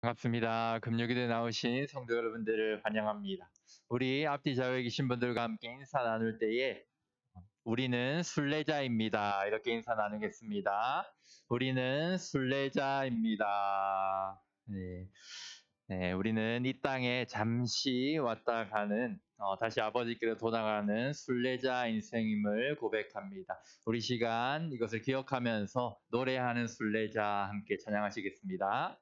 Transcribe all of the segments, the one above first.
반갑습니다. 금요일에 나오신 성도 여러분들을 환영합니다. 우리 앞뒤 좌우에 계신 분들과 함께 인사 나눌 때에 우리는 순례자입니다. 이렇게 인사 나누겠습니다. 우리는 순례자입니다. 네. 네, 우리는 이 땅에 잠시 왔다 가는, 다시 아버지께로 돌아가는 순례자 인생임을 고백합니다. 우리 시간 이것을 기억하면서 노래하는 순례자 함께 찬양하시겠습니다.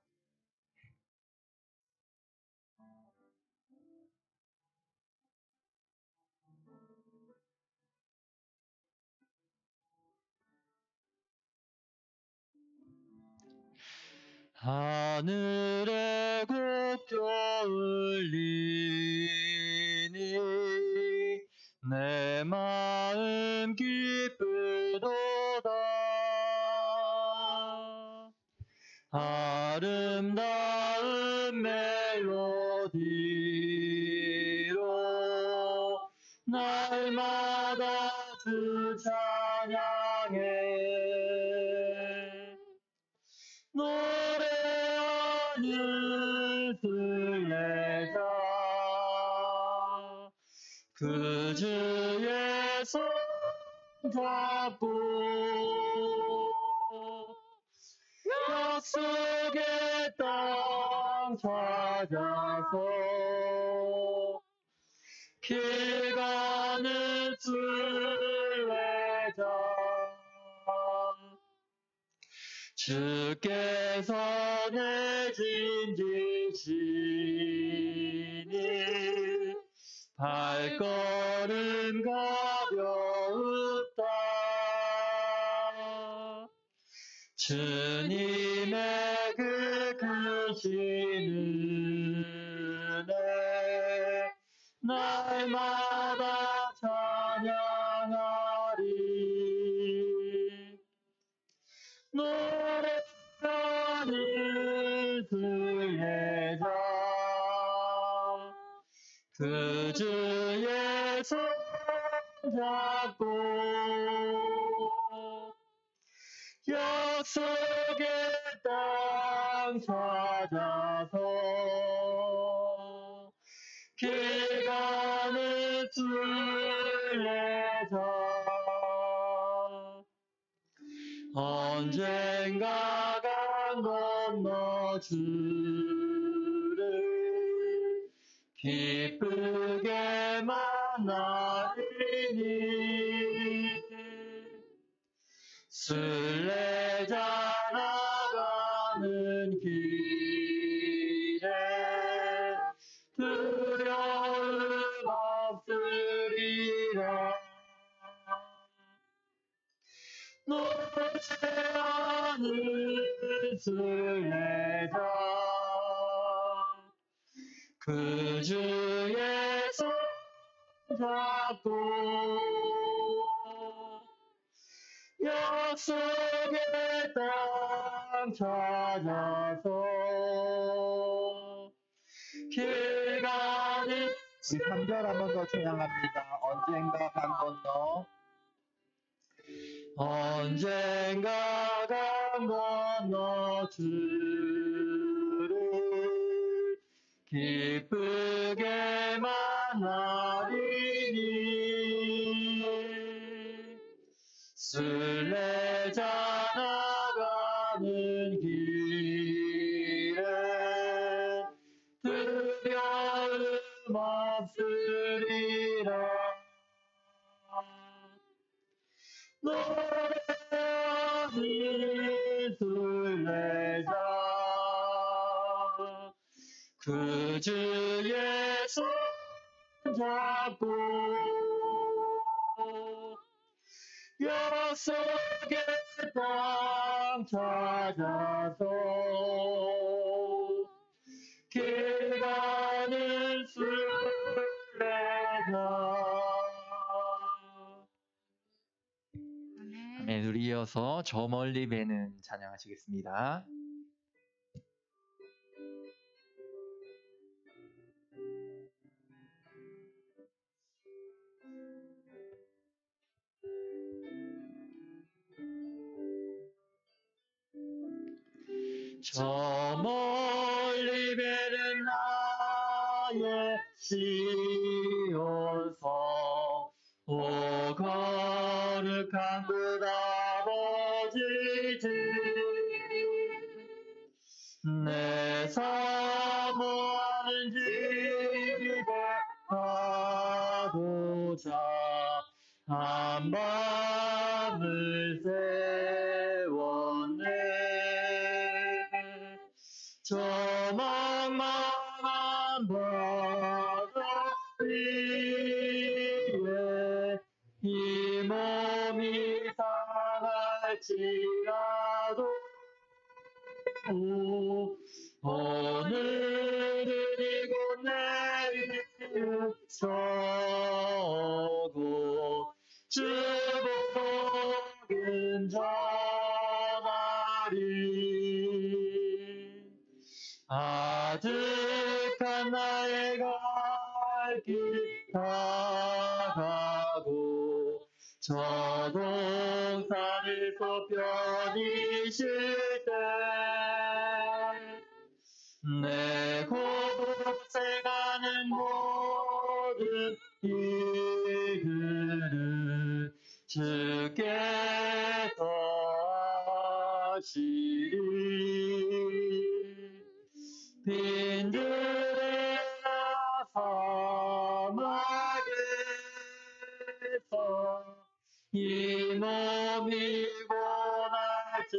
하늘에 곡조 울리니 내 마음 기쁘도다. 아름다운 멜로디로 날마다 주 찬양해. 노래하는 순례자 그 주의 손 잡고 약속의 땅 찾아서 길 가는 순례자 주께서 내진 지시니 발걸음 가벼웠다. 주님의 그 크신 은혜 날마다 찬양하리. 노래하는 순례자 그 주의 손 잡고 약속의 땅 찾아서 길 가는 순례자 언젠가 강 건너 주를 기쁘게 만나리니 순례자 나가는 길에 두려움 없으리라. 노래하는 순례자 그 주의 손 잡고 약속의 땅 찾아서 길 가는 우리 3절 한 번 더 찬양합니다. 언젠가 강 건너 언젠가 강 건너 주를 기쁘게 만나리니 순례자 나가는 길에 두려움 없으리라. 노래하는 순례자 그 주의 손 잡고 약속의 땅 찾아서 길 가는 순례자. 아멘. 우리 이어서 저 멀리 배는 찬양하시겠습니다. 저 멀리 예시옵소서. 오 거룩한 그 아버지 집 내 사모하는 집에 가고자 한 밤을 세웠네. 저 망망한 바다 위에 이 몸이 상할지라도 오늘은 이곳 내일은 저곳 주복은 전하리. 아득한 나의 갈 길 다가고 저 동산에서 편히 쉴 때 내 곳에 가는 모든 일들을 주께서 하시리. 빈들이나 사막에서 이 몸이 고날지라도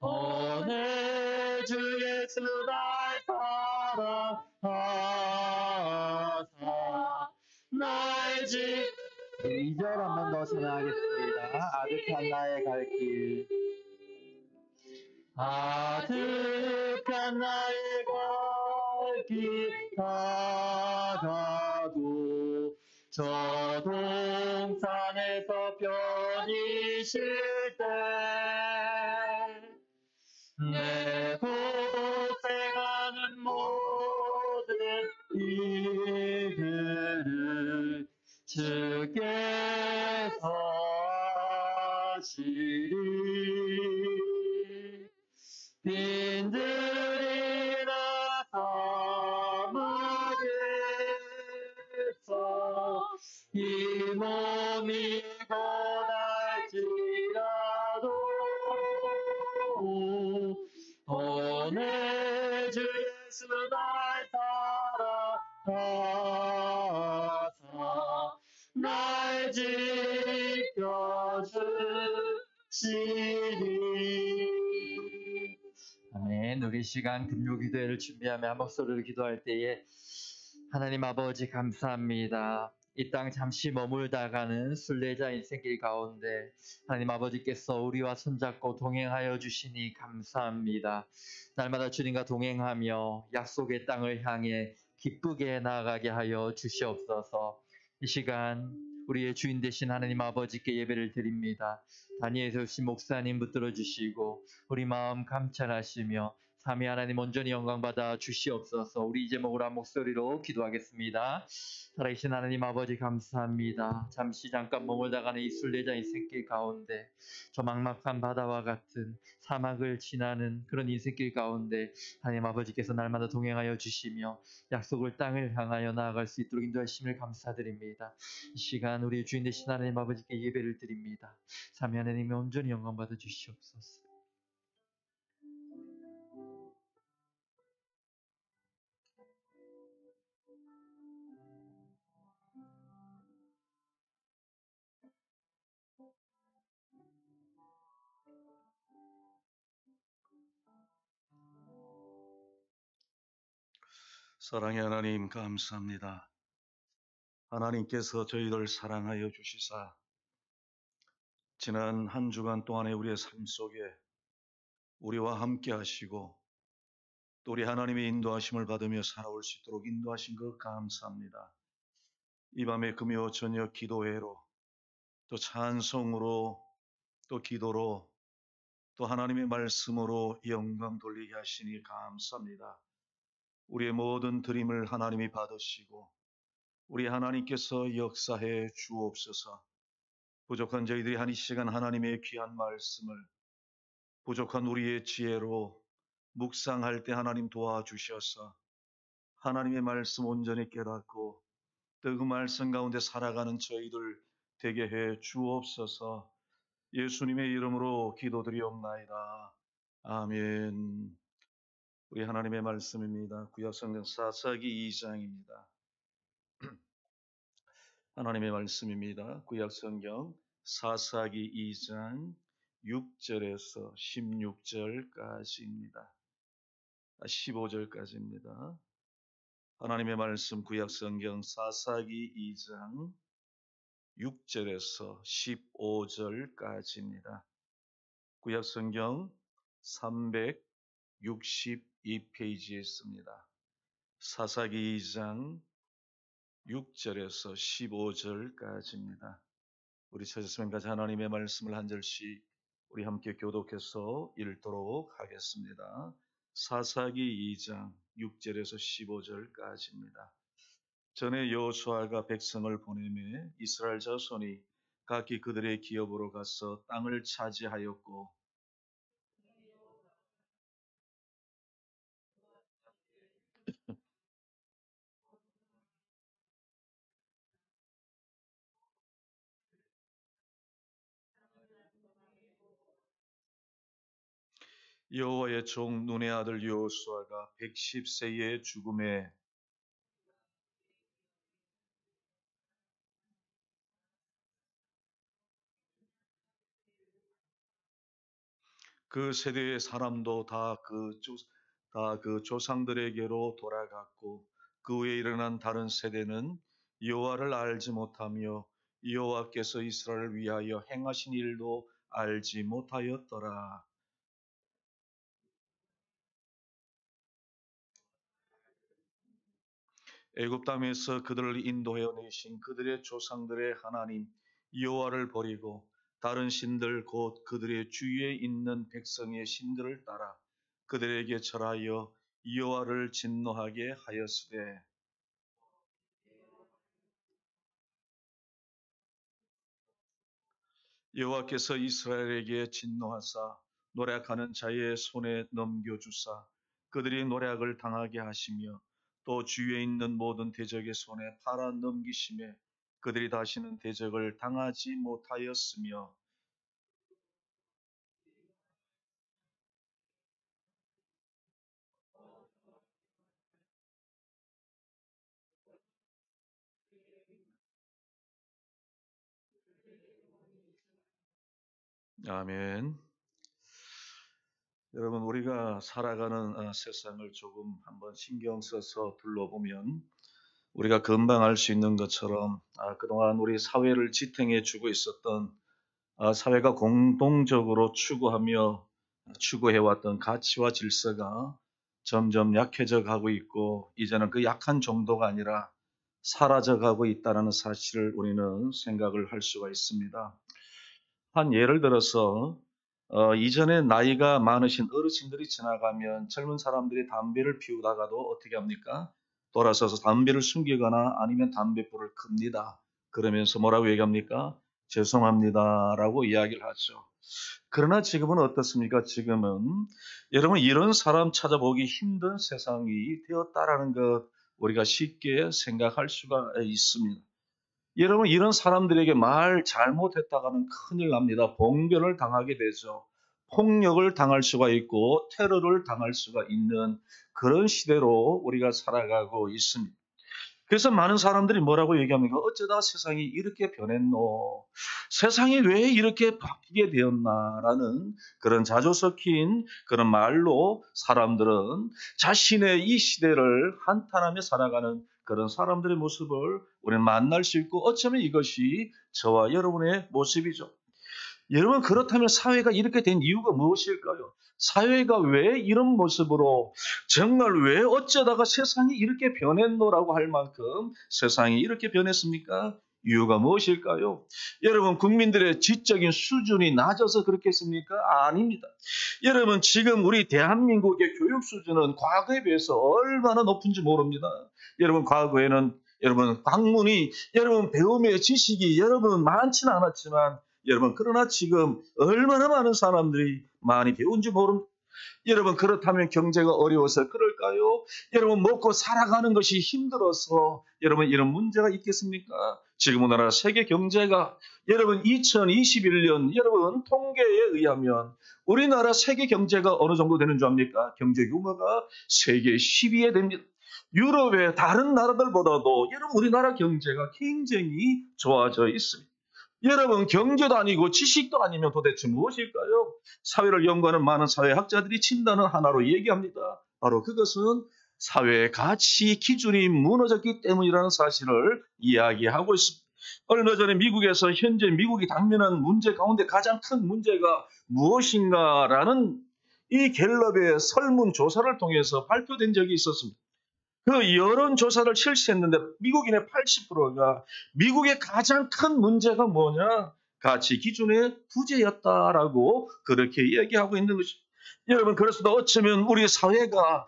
오늘 주 예수 날 사랑하사 날 지 2절 한 번 더 찬양하겠습니다. 아득한 나의 갈 길. 아득한 나의 갈 길 다가고 저 동산에서 편히 쉴 때 내 곳에 가는 모든 일들을 주께서 하시리. 빈들이나 사막에서 이 몸이 고날지라도 오늘 주 예수 날 사랑하사 날 지켜주시리. 아멘. 우리 시간 금요기도회를 준비하며 한 목소리로 기도할 때에 하나님 아버지 감사합니다. 이 땅 잠시 머물다가는 순례자 인생길 가운데 하나님 아버지께서 우리와 손잡고 동행하여 주시니 감사합니다. 날마다 주님과 동행하며 약속의 땅을 향해 기쁘게 나아가게 하여 주시옵소서. 이 시간 우리의 주인 되신 하나님 아버지께 예배를 드립니다. 다니엘 세우신 목사님 붙들어 주시고 우리 마음 감찰하시며 삼위 하나님 온전히 영광받아 주시옵소서. 우리 제목으로 한 목소리로 기도하겠습니다. 살아계신 하나님 아버지 감사합니다. 잠시 잠깐 머물다가는 이 순례자 인생길 가운데 저 막막한 바다와 같은 사막을 지나는 그런 인생길 가운데 하나님 아버지께서 날마다 동행하여 주시며 약속을 땅을 향하여 나아갈 수 있도록 인도하심을 감사드립니다. 이 시간 우리 주인 되신 하나님 아버지께 예배를 드립니다. 삼위 하나님이 온전히 영광받아 주시옵소서. 사랑의 하나님 감사합니다. 하나님께서 저희들 사랑하여 주시사 지난 한 주간 동안의 우리의 삶 속에 우리와 함께 하시고 또 우리 하나님의 인도하심을 받으며 살아올 수 있도록 인도하신 것 감사합니다. 이 밤에 금요 저녁 기도회로 또 찬송으로 또 기도로 또 하나님의 말씀으로 영광 돌리게 하시니 감사합니다. 우리의 모든 드림을 하나님이 받으시고 우리 하나님께서 역사해 주옵소서. 부족한 저희들이 한 이 시간 하나님의 귀한 말씀을 부족한 우리의 지혜로 묵상할 때 하나님 도와주셔서 하나님의 말씀 온전히 깨닫고 또 그 말씀 가운데 살아가는 저희들 되게 해 주옵소서. 예수님의 이름으로 기도드리옵나이다. 아멘. 우리 하나님의 말씀입니다. 구약성경 사사기 2장입니다. 하나님의 말씀입니다. 구약성경 사사기 2장 6절에서 16절까지입니다. 15절까지입니다. 하나님의 말씀 구약성경 사사기 2장 6절에서 15절까지입니다. 구약성경 362페이지에 있습니다. 사사기 2장 6절에서 15절까지입니다. 우리 찾으시면까지 하나님의 말씀을 한 절씩 우리 함께 교독해서 읽도록 하겠습니다. 사사기 2장 6절에서 15절까지입니다. 전에 여호수아가 백성을 보내매 이스라엘 자손이 각기 그들의 기업으로 가서 땅을 차지하였고 여호와의 종 눈의 아들 여호수아가 110세에 죽음에 그 세대의 사람도 다 그 조상들에게로 돌아갔고 그 후에 일어난 다른 세대는 여호와를 알지 못하며 여호와께서 이스라엘을 위하여 행하신 일도 알지 못하였더라. 애굽 땅에서 그들을 인도하여 내신 그들의 조상들의 하나님 여호와를 버리고 다른 신들 곧 그들의 주위에 있는 백성의 신들을 따라 그들에게 절하여 여호와를 진노하게 하였으되 여호와께서 이스라엘에게 진노하사 노략하는 자의 손에 넘겨주사 그들이 노략을 당하게 하시며 또 주위에 있는 모든 대적의 손에 팔아 넘기심에 그들이 다시는 대적을 당하지 못하였으며 아멘. 여러분 우리가 살아가는 세상을 조금 한번 신경 써서 둘러보면 우리가 금방 알 수 있는 것처럼 그동안 우리 사회를 지탱해 주고 있었던 사회가 공동적으로 추구해왔던 가치와 질서가 점점 약해져 가고 있고 이제는 그 약한 정도가 아니라 사라져 가고 있다는 사실을 우리는 생각을 할 수가 있습니다. 한 예를 들어서 이전에 나이가 많으신 어르신들이 지나가면 젊은 사람들이 담배를 피우다가도 어떻게 합니까? 돌아서서 담배를 숨기거나 아니면 담배불을 끕니다. 그러면서 뭐라고 얘기합니까? 죄송합니다라고 이야기를 하죠. 그러나 지금은 어떻습니까? 지금은 여러분 이런 사람 찾아보기 힘든 세상이 되었다라는 것 우리가 쉽게 생각할 수가 있습니다. 여러분 이런 사람들에게 말 잘못했다가는 큰일 납니다. 봉변을 당하게 되죠. 폭력을 당할 수가 있고 테러를 당할 수가 있는 그런 시대로 우리가 살아가고 있습니다. 그래서 많은 사람들이 뭐라고 얘기합니까? 어쩌다 세상이 이렇게 변했노? 세상이 왜 이렇게 바뀌게 되었나라는 그런 자주 섞인 그런 말로 사람들은 자신의 이 시대를 한탄하며 살아가는 그런 사람들의 모습을 우리는 만날 수 있고 어쩌면 이것이 저와 여러분의 모습이죠. 여러분 그렇다면 사회가 이렇게 된 이유가 무엇일까요? 사회가 왜 이런 모습으로 정말 왜 어쩌다가 세상이 이렇게 변했노라고 할 만큼 세상이 이렇게 변했습니까? 이유가 무엇일까요? 여러분 국민들의 지적인 수준이 낮아서 그렇겠습니까? 아닙니다. 여러분 지금 우리 대한민국의 교육 수준은 과거에 비해서 얼마나 높은지 모릅니다. 여러분 과거에는 여러분 학문이 여러분 배움의 지식이 여러분 많지는 않았지만 여러분 그러나 지금 얼마나 많은 사람들이 많이 배운지 모릅니다. 여러분, 그렇다면 경제가 어려워서 그럴까요? 여러분, 먹고 살아가는 것이 힘들어서 여러분 이런 문제가 있겠습니까? 지금 우리나라 세계 경제가 여러분 2021년 여러분 통계에 의하면 우리나라 세계 경제가 어느 정도 되는 줄 압니까? 경제 규모가 세계 10위에 됩니다. 유럽의 다른 나라들보다도 여러분 우리나라 경제가 굉장히 좋아져 있습니다. 여러분, 경제도 아니고 지식도 아니면 도대체 무엇일까요? 사회를 연구하는 많은 사회학자들이 진단을 하나로 얘기합니다. 바로 그것은 사회의 가치 기준이 무너졌기 때문이라는 사실을 이야기하고 있습니다. 얼마 전에 미국에서 현재 미국이 당면한 문제 가운데 가장 큰 문제가 무엇인가라는 이 갤럽의 설문조사를 통해서 발표된 적이 있었습니다. 그 여론조사를 실시했는데 미국인의 80%가 미국의 가장 큰 문제가 뭐냐? 가치 기준의 부재였다라고 그렇게 얘기하고 있는 것입니다. 여러분, 그래서도 어쩌면 우리 사회가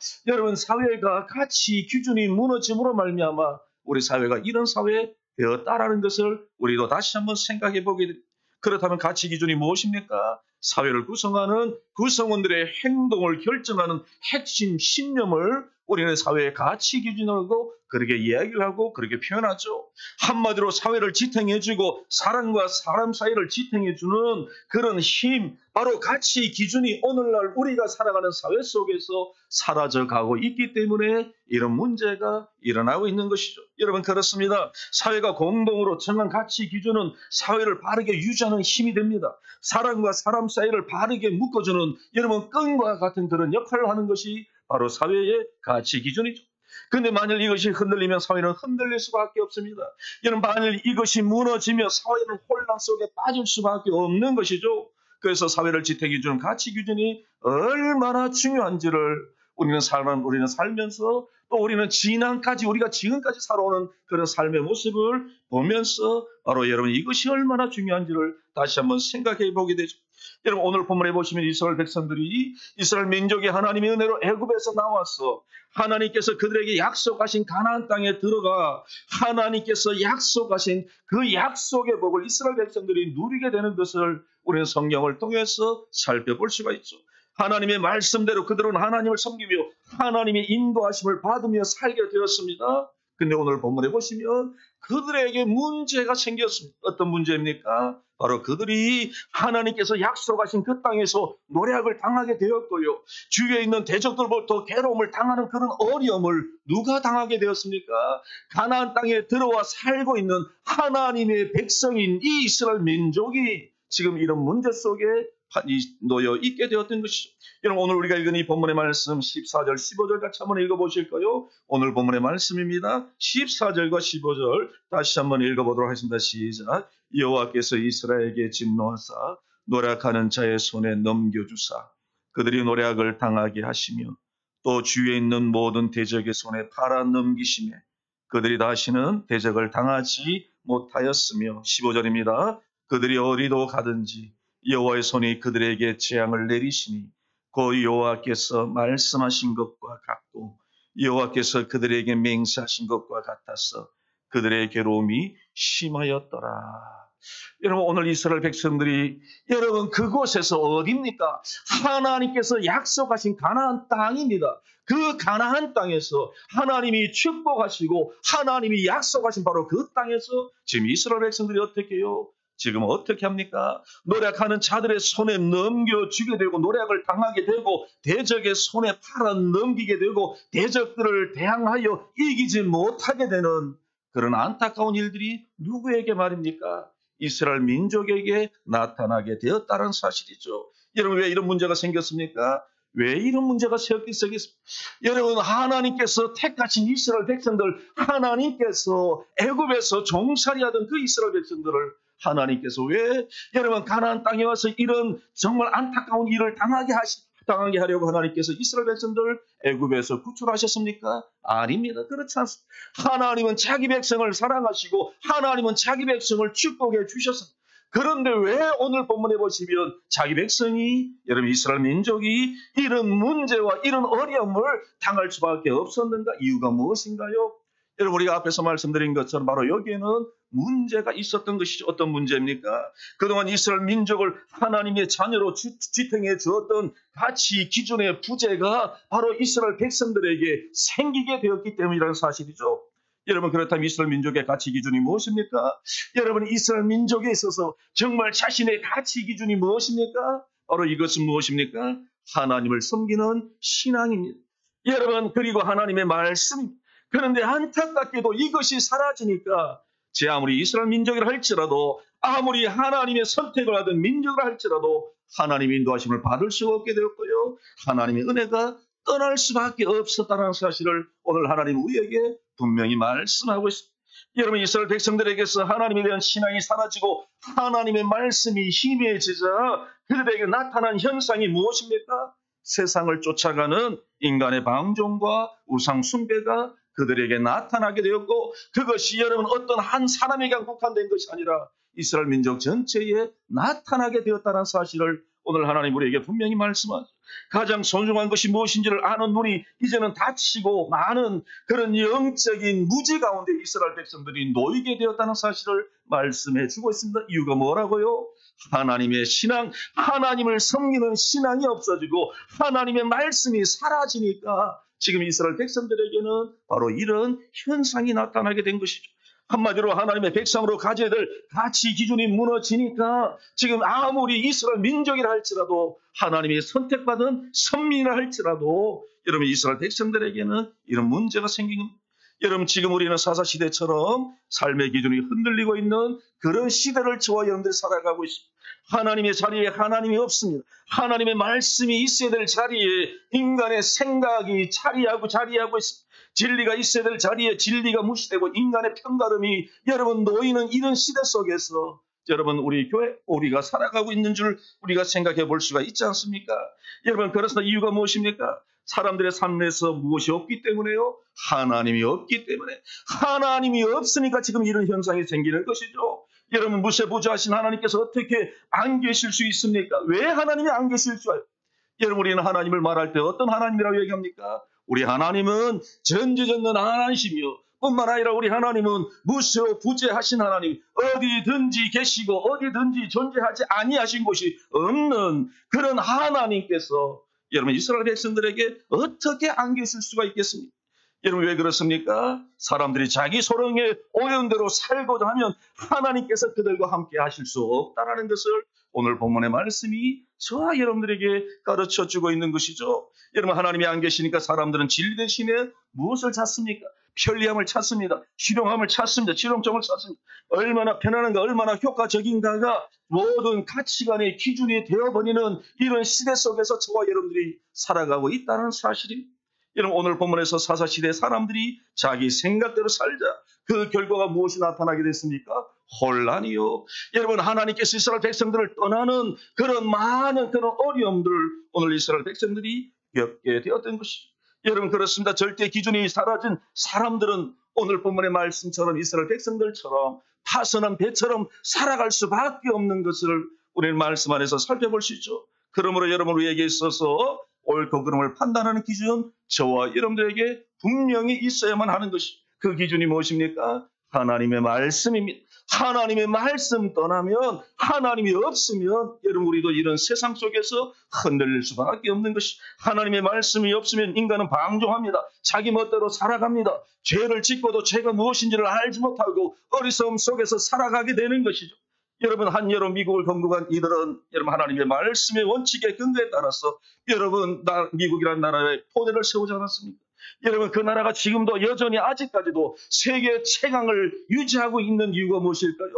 가치 기준이 무너짐으로 말미암아 우리 사회가 이런 사회 되었다라는 것을 우리도 다시 한번 생각해 보게 됩니다. 그렇다면 가치 기준이 무엇입니까? 사회를 구성하는 구성원들의 행동을 결정하는 핵심 신념을 우리는 사회의 가치 기준으로 그렇게 이야기를 하고 그렇게 표현하죠. 한마디로 사회를 지탱해주고 사람과 사람 사이를 지탱해주는 그런 힘, 바로 가치 기준이 오늘날 우리가 살아가는 사회 속에서 사라져가고 있기 때문에 이런 문제가 일어나고 있는 것이죠. 여러분, 그렇습니다. 사회가 공동으로 정한 가치 기준은 사회를 바르게 유지하는 힘이 됩니다. 사람과 사람 사이를 바르게 묶어주는 여러분 끈과 같은 그런 역할을 하는 것이 바로 사회의 가치 기준이죠. 그런데 만일 이것이 흔들리면 사회는 흔들릴 수밖에 없습니다. 여러분, 만일 이것이 무너지면 사회는 혼란 속에 빠질 수밖에 없는 것이죠. 그래서 사회를 지탱해주는 가치 기준이 얼마나 중요한지를 우리는 살면서 또 우리는 우리가 지금까지 살아오는 그런 삶의 모습을 보면서 바로 여러분 이것이 얼마나 중요한지를 다시 한번 생각해 보게 되죠. 여러분, 오늘 본문에 보시면 이스라엘 백성들이 이스라엘 민족이 하나님의 은혜로 애굽에서 나와서 하나님께서 그들에게 약속하신 가나안 땅에 들어가 하나님께서 약속하신 그 약속의 복을 이스라엘 백성들이 누리게 되는 것을 우리는 성경을 통해서 살펴볼 수가 있죠. 하나님의 말씀대로 그들은 하나님을 섬기며 하나님의 인도하심을 받으며 살게 되었습니다. 근데 오늘 본문에 보시면 그들에게 문제가 생겼습니다. 어떤 문제입니까? 바로 그들이 하나님께서 약속하신 그 땅에서 노략을 당하게 되었고요. 주위에 있는 대적들로부터 괴로움을 당하는 그런 어려움을 누가 당하게 되었습니까? 가나안 땅에 들어와 살고 있는 하나님의 백성인 이 이스라엘 민족이 지금 이런 문제 속에 놓여 있게 되었던 것이죠. 여러분, 오늘 우리가 읽은 이 본문의 말씀 14절, 15절 같이 한번 읽어보실까요? 오늘 본문의 말씀입니다. 14절과 15절 다시 한번 읽어보도록 하겠습니다. 시작. 여호와께서 이스라엘에게 진노하사 노략하는 자의 손에 넘겨주사 그들이 노략을 당하게 하시며 또 주위에 있는 모든 대적의 손에 팔아 넘기시매 그들이 다시는 대적을 당하지 못하였으며 15절입니다. 그들이 어디로 가든지 여호와의 손이 그들에게 재앙을 내리시니 그 여호와께서 말씀하신 것과 같고 여호와께서 그들에게 맹세하신 것과 같아서 그들의 괴로움이 심하였더라. 여러분, 오늘 이스라엘 백성들이 여러분 그곳에서 어디입니까? 하나님께서 약속하신 가나안 땅입니다. 그 가나안 땅에서 하나님이 축복하시고 하나님이 약속하신 바로 그 땅에서 지금 이스라엘 백성들이 어떻게 해요? 지금 어떻게 합니까? 노략하는 자들의 손에 넘겨주게 되고 노략을 당하게 되고 대적의 손에 팔아 넘기게 되고 대적들을 대항하여 이기지 못하게 되는 그런 안타까운 일들이 누구에게 말입니까? 이스라엘 민족에게 나타나게 되었다는 사실이죠. 여러분, 왜 이런 문제가 생겼습니까? 왜 이런 문제가 생겼습니까? 여러분, 하나님께서 택하신 이스라엘 백성들, 하나님께서 애굽에서 종살이하던 그 이스라엘 백성들을 하나님께서 왜 여러분 가나안 땅에 와서 이런 정말 안타까운 일을 당하게 하려고 하나님께서 이스라엘 백성들을 애굽에서 구출하셨습니까? 아닙니다. 그렇지 않습니다. 하나님은 자기 백성을 사랑하시고 하나님은 자기 백성을 축복해 주셨습니다. 그런데 왜 오늘 본문에 보시면 자기 백성이 여러분 이스라엘 민족이 이런 문제와 이런 어려움을 당할 수밖에 없었는가? 이유가 무엇인가요? 여러분 우리가 앞에서 말씀드린 것처럼 바로 여기에는 문제가 있었던 것이죠. 어떤 문제입니까? 그동안 이스라엘 민족을 하나님의 자녀로 지탱해 주었던 가치 기준의 부재가 바로 이스라엘 백성들에게 생기게 되었기 때문이라는 사실이죠. 여러분 그렇다면 이스라엘 민족의 가치 기준이 무엇입니까? 여러분 이스라엘 민족에 있어서 정말 자신의 가치 기준이 무엇입니까? 바로 이것은 무엇입니까? 하나님을 섬기는 신앙입니다. 여러분 그리고 하나님의 말씀입니다. 그런데 안타깝게도 이것이 사라지니까 제 아무리 이스라엘 민족이라 할지라도 아무리 하나님의 선택을 하던 민족이라 할지라도 하나님의 인도하심을 받을 수가 없게 되었고요. 하나님의 은혜가 떠날 수밖에 없었다는 사실을 오늘 하나님 우리에게 분명히 말씀하고 있습니다. 여러분 이스라엘 백성들에게서 하나님에 대한 신앙이 사라지고 하나님의 말씀이 희미해지자 그들에게 나타난 현상이 무엇입니까? 세상을 쫓아가는 인간의 방종과 우상 숭배가 그들에게 나타나게 되었고 그것이 여러분 어떤 한 사람에게 국한된 것이 아니라 이스라엘 민족 전체에 나타나게 되었다는 사실을 오늘 하나님 우리에게 분명히 말씀하죠. 가장 소중한 것이 무엇인지를 아는 눈이 이제는 닫히고 많은 그런 영적인 무지 가운데 이스라엘 백성들이 놓이게 되었다는 사실을 말씀해 주고 있습니다. 이유가 뭐라고요? 하나님의 신앙, 하나님을 섬기는 신앙이 없어지고 하나님의 말씀이 사라지니까 지금 이스라엘 백성들에게는 바로 이런 현상이 나타나게 된 것이죠. 한마디로 하나님의 백성으로 가져야 될 가치 기준이 무너지니까 지금 아무리 이스라엘 민족이라 할지라도 하나님이 선택받은 선민이라 할지라도 여러분 이스라엘 백성들에게는 이런 문제가 생긴 겁니다. 여러분 지금 우리는 사사시대처럼 삶의 기준이 흔들리고 있는 그런 시대를 저와 여러분들이 살아가고 있습니다. 하나님의 자리에 하나님이 없습니다. 하나님의 말씀이 있어야 될 자리에 인간의 생각이 자리하고 있습니다. 진리가 있어야 될 자리에 진리가 무시되고 인간의 편가름이 여러분 놓이는 이런 시대 속에서 여러분 우리 교회 우리가 살아가고 있는 줄 우리가 생각해 볼 수가 있지 않습니까? 여러분 그래서 이유가 무엇입니까? 사람들의 삶에서 무엇이 없기 때문에요? 하나님이 없기 때문에. 하나님이 없으니까 지금 이런 현상이 생기는 것이죠. 여러분 무시부조하신 하나님께서 어떻게 안 계실 수 있습니까? 왜 하나님이 안 계실 줄 알아요? 여러분 우리는 하나님을 말할 때 어떤 하나님이라고 얘기합니까? 우리 하나님은 전지전능 하나님이시며 뿐만 아니라 우리 하나님은 무시부조하신 하나님, 어디든지 계시고 어디든지 존재하지 아니하신 곳이 없는 그런 하나님께서 여러분 이스라엘 백성들에게 어떻게 안 계실 수가 있겠습니까? 여러분 왜 그렇습니까? 사람들이 자기 소령에 오는 대로 살고자 하면 하나님께서 그들과 함께 하실 수 없다는 것을 오늘 본문의 말씀이 저와 여러분들에게 가르쳐주고 있는 것이죠. 여러분 하나님이 안 계시니까 사람들은 진리 대신에 무엇을 찾습니까? 편리함을 찾습니다. 실용함을 찾습니다. 실용점을 찾습니다. 얼마나 편안한가 얼마나 효과적인가가 모든 가치관의 기준이 되어버리는 이런 시대 속에서 저와 여러분들이 살아가고 있다는 사실입니다. 여러분 오늘 본문에서 사사시대 사람들이 자기 생각대로 살자. 그 결과가 무엇이 나타나게 됐습니까? 혼란이요. 여러분 하나님께서 이스라엘 백성들을 떠나는 그런 많은 그런 어려움들을 오늘 이스라엘 백성들이 겪게 되었던 것이죠. 여러분 그렇습니다. 절대 기준이 사라진 사람들은 오늘 본문의 말씀처럼 이스라엘 백성들처럼 타선한 배처럼 살아갈 수밖에 없는 것을 우리는 말씀 안에서 살펴볼 수 있죠. 그러므로 여러분 우리에게 있어서 옳고 그름을 판단하는 기준 저와 여러분들에게 분명히 있어야만 하는 것이 그 기준이 무엇입니까? 하나님의 말씀입니다. 하나님의 말씀 떠나면 하나님이 없으면 여러분 우리도 이런 세상 속에서 흔들릴 수밖에 없는 것이 하나님의 말씀이 없으면 인간은 방종합니다. 자기 멋대로 살아갑니다. 죄를 짓고도 죄가 무엇인지를 알지 못하고 어리석음 속에서 살아가게 되는 것이죠. 여러분 한여름 미국을 건국한 이들은 여러분 하나님의 말씀의 원칙의 근거에 따라서 여러분 미국이라는 나라에 토대를 세우지 않았습니까? 여러분 그 나라가 지금도 여전히 아직까지도 세계 최강을 유지하고 있는 이유가 무엇일까요?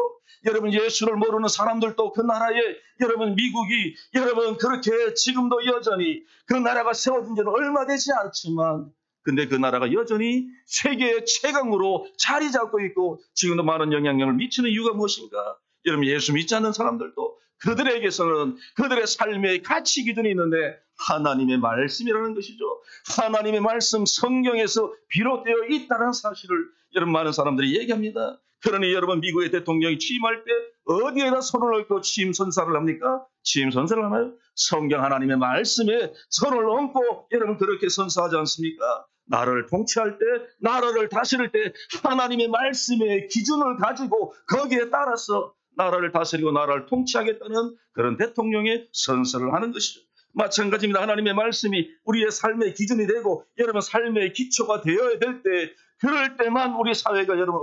여러분 예수를 모르는 사람들도 그 나라에 여러분 미국이 여러분 그렇게 지금도 여전히 그 나라가 세워진 지는 얼마 되지 않지만 근데 그 나라가 여전히 세계 최강으로 자리 잡고 있고 지금도 많은 영향력을 미치는 이유가 무엇인가? 여러분 예수 믿지 않는 사람들도 그들에게서는 그들의 삶의 가치 기준이 있는데 하나님의 말씀이라는 것이죠. 하나님의 말씀 성경에서 비롯되어 있다는 사실을 여러분 많은 사람들이 얘기합니다. 그러니 여러분 미국의 대통령이 취임할 때 어디에다 손을 얹고 취임 선사를 합니까? 취임 선사를 하나요? 성경 하나님의 말씀에 손을 얹고 여러분 그렇게 선사하지 않습니까? 나라를 통치할 때, 나라를 다스릴 때 하나님의 말씀의 기준을 가지고 거기에 따라서 나라를 다스리고 나라를 통치하겠다는 그런 대통령의 선서를 하는 것이죠. 마찬가지입니다. 하나님의 말씀이 우리의 삶의 기준이 되고 여러분 삶의 기초가 되어야 될 때, 그럴 때만 우리 사회가 여러분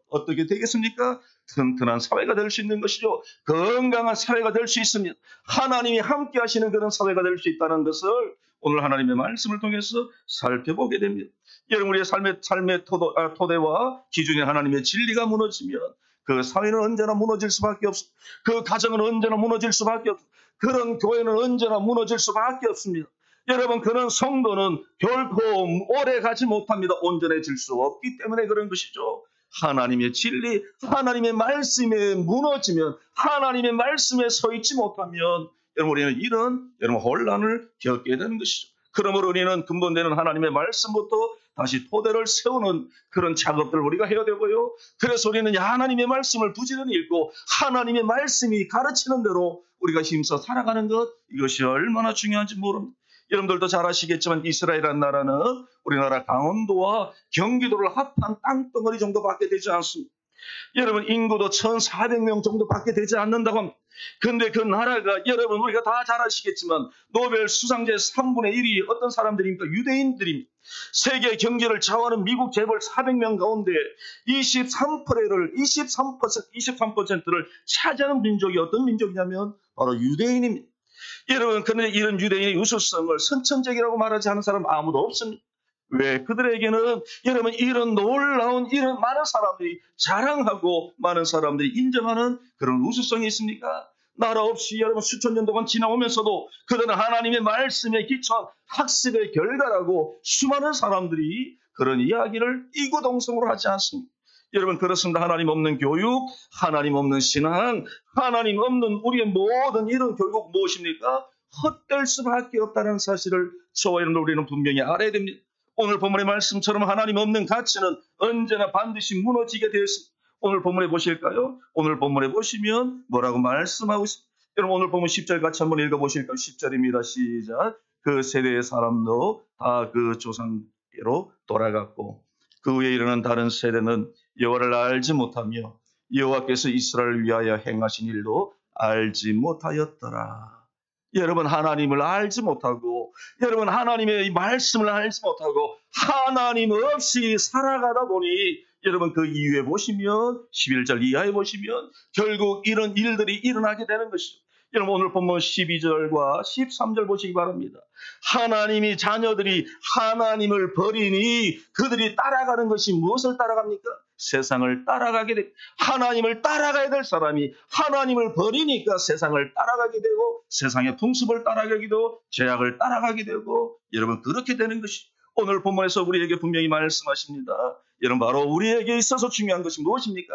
어떻게 되겠습니까? 튼튼한 사회가 될 수 있는 것이죠. 건강한 사회가 될 수 있습니다. 하나님이 함께 하시는 그런 사회가 될 수 있다는 것을 오늘 하나님의 말씀을 통해서 살펴보게 됩니다. 여러분 우리의 삶의 토대와 기준이 하나님의 진리가 무너지면 그 사회는 언제나 무너질 수밖에 없습니다. 그 가정은 언제나 무너질 수밖에 없습니다. 그런 교회는 언제나 무너질 수밖에 없습니다. 여러분 그런 성도는 결코 오래 가지 못합니다. 온전해질 수 없기 때문에 그런 것이죠. 하나님의 진리, 하나님의 말씀에 무너지면, 하나님의 말씀에 서 있지 못하면 여러분 우리는 이런 혼란을 겪게 되는 것이죠. 그러므로 우리는 근본되는 하나님의 말씀부터 다시 토대를 세우는 그런 작업들을 우리가 해야 되고요. 그래서 우리는 하나님의 말씀을 부지런히 읽고 하나님의 말씀이 가르치는 대로 우리가 힘써 살아가는 것, 이것이 얼마나 중요한지 모릅니다. 여러분들도 잘 아시겠지만 이스라엘이라는 나라는 우리나라 강원도와 경기도를 합한 땅덩어리 정도밖에 되지 않습니다. 여러분 인구도 1,400명 정도밖에 되지 않는다고 합니다. 그런데 그 나라가 여러분 우리가 다 잘 아시겠지만 노벨 수상자의 3분의 1이 어떤 사람들입니까? 유대인들입니다. 세계 경제를 좌우하는 미국 재벌 400명 가운데 23%를 차지하는 민족이 어떤 민족이냐면 바로 유대인입니다. 여러분 그런데 이런 유대인의 우수성을 선천적이라고 말하지 않는 사람 아무도 없습니다. 왜? 그들에게는 여러분 이런 놀라운 이런 많은 사람들이 자랑하고 많은 사람들이 인정하는 그런 우수성이 있습니까? 나라 없이 여러분 수천 년 동안 지나오면서도 그들은 하나님의 말씀에 기초한 학습의 결과라고 수많은 사람들이 그런 이야기를 이구동성으로 하지 않습니다. 여러분 그렇습니다. 하나님 없는 교육, 하나님 없는 신앙, 하나님 없는 우리의 모든 일은 결국 무엇입니까? 헛될 수밖에 없다는 사실을 저와 여러분 우리는 분명히 알아야 됩니다. 오늘 본문의 말씀처럼 하나님 없는 가치는 언제나 반드시 무너지게 되어 있습니다. 오늘 본문에 보실까요? 오늘 본문에 보시면 뭐라고 말씀하고 있습니다. 여러분 오늘 본문 10절 같이 한번 읽어보실까요? 10절입니다. 시작. 그 세대의 사람도 다 그 조상계로 돌아갔고 그 후에 일어난 다른 세대는 여호와를 알지 못하며 여호와께서 이스라엘을 위하여 행하신 일도 알지 못하였더라. 여러분 하나님을 알지 못하고 여러분 하나님의 말씀을 알지 못하고 하나님 없이 살아가다 보니 여러분 그 이후에 보시면 11절 이하에 보시면 결국 이런 일들이 일어나게 되는 것이죠. 여러분 오늘 본문 12절과 13절 보시기 바랍니다. 하나님이 자녀들이 하나님을 버리니 그들이 따라가는 것이 무엇을 따라갑니까? 세상을 따라가게 되고 하나님을 따라가야 될 사람이 하나님을 버리니까 세상을 따라가게 되고 세상의 풍습을 따라가게 되고 죄악을 따라가게 되고 여러분 그렇게 되는 것이 오늘 본문에서 우리에게 분명히 말씀하십니다. 여러분 바로 우리에게 있어서 중요한 것이 무엇입니까?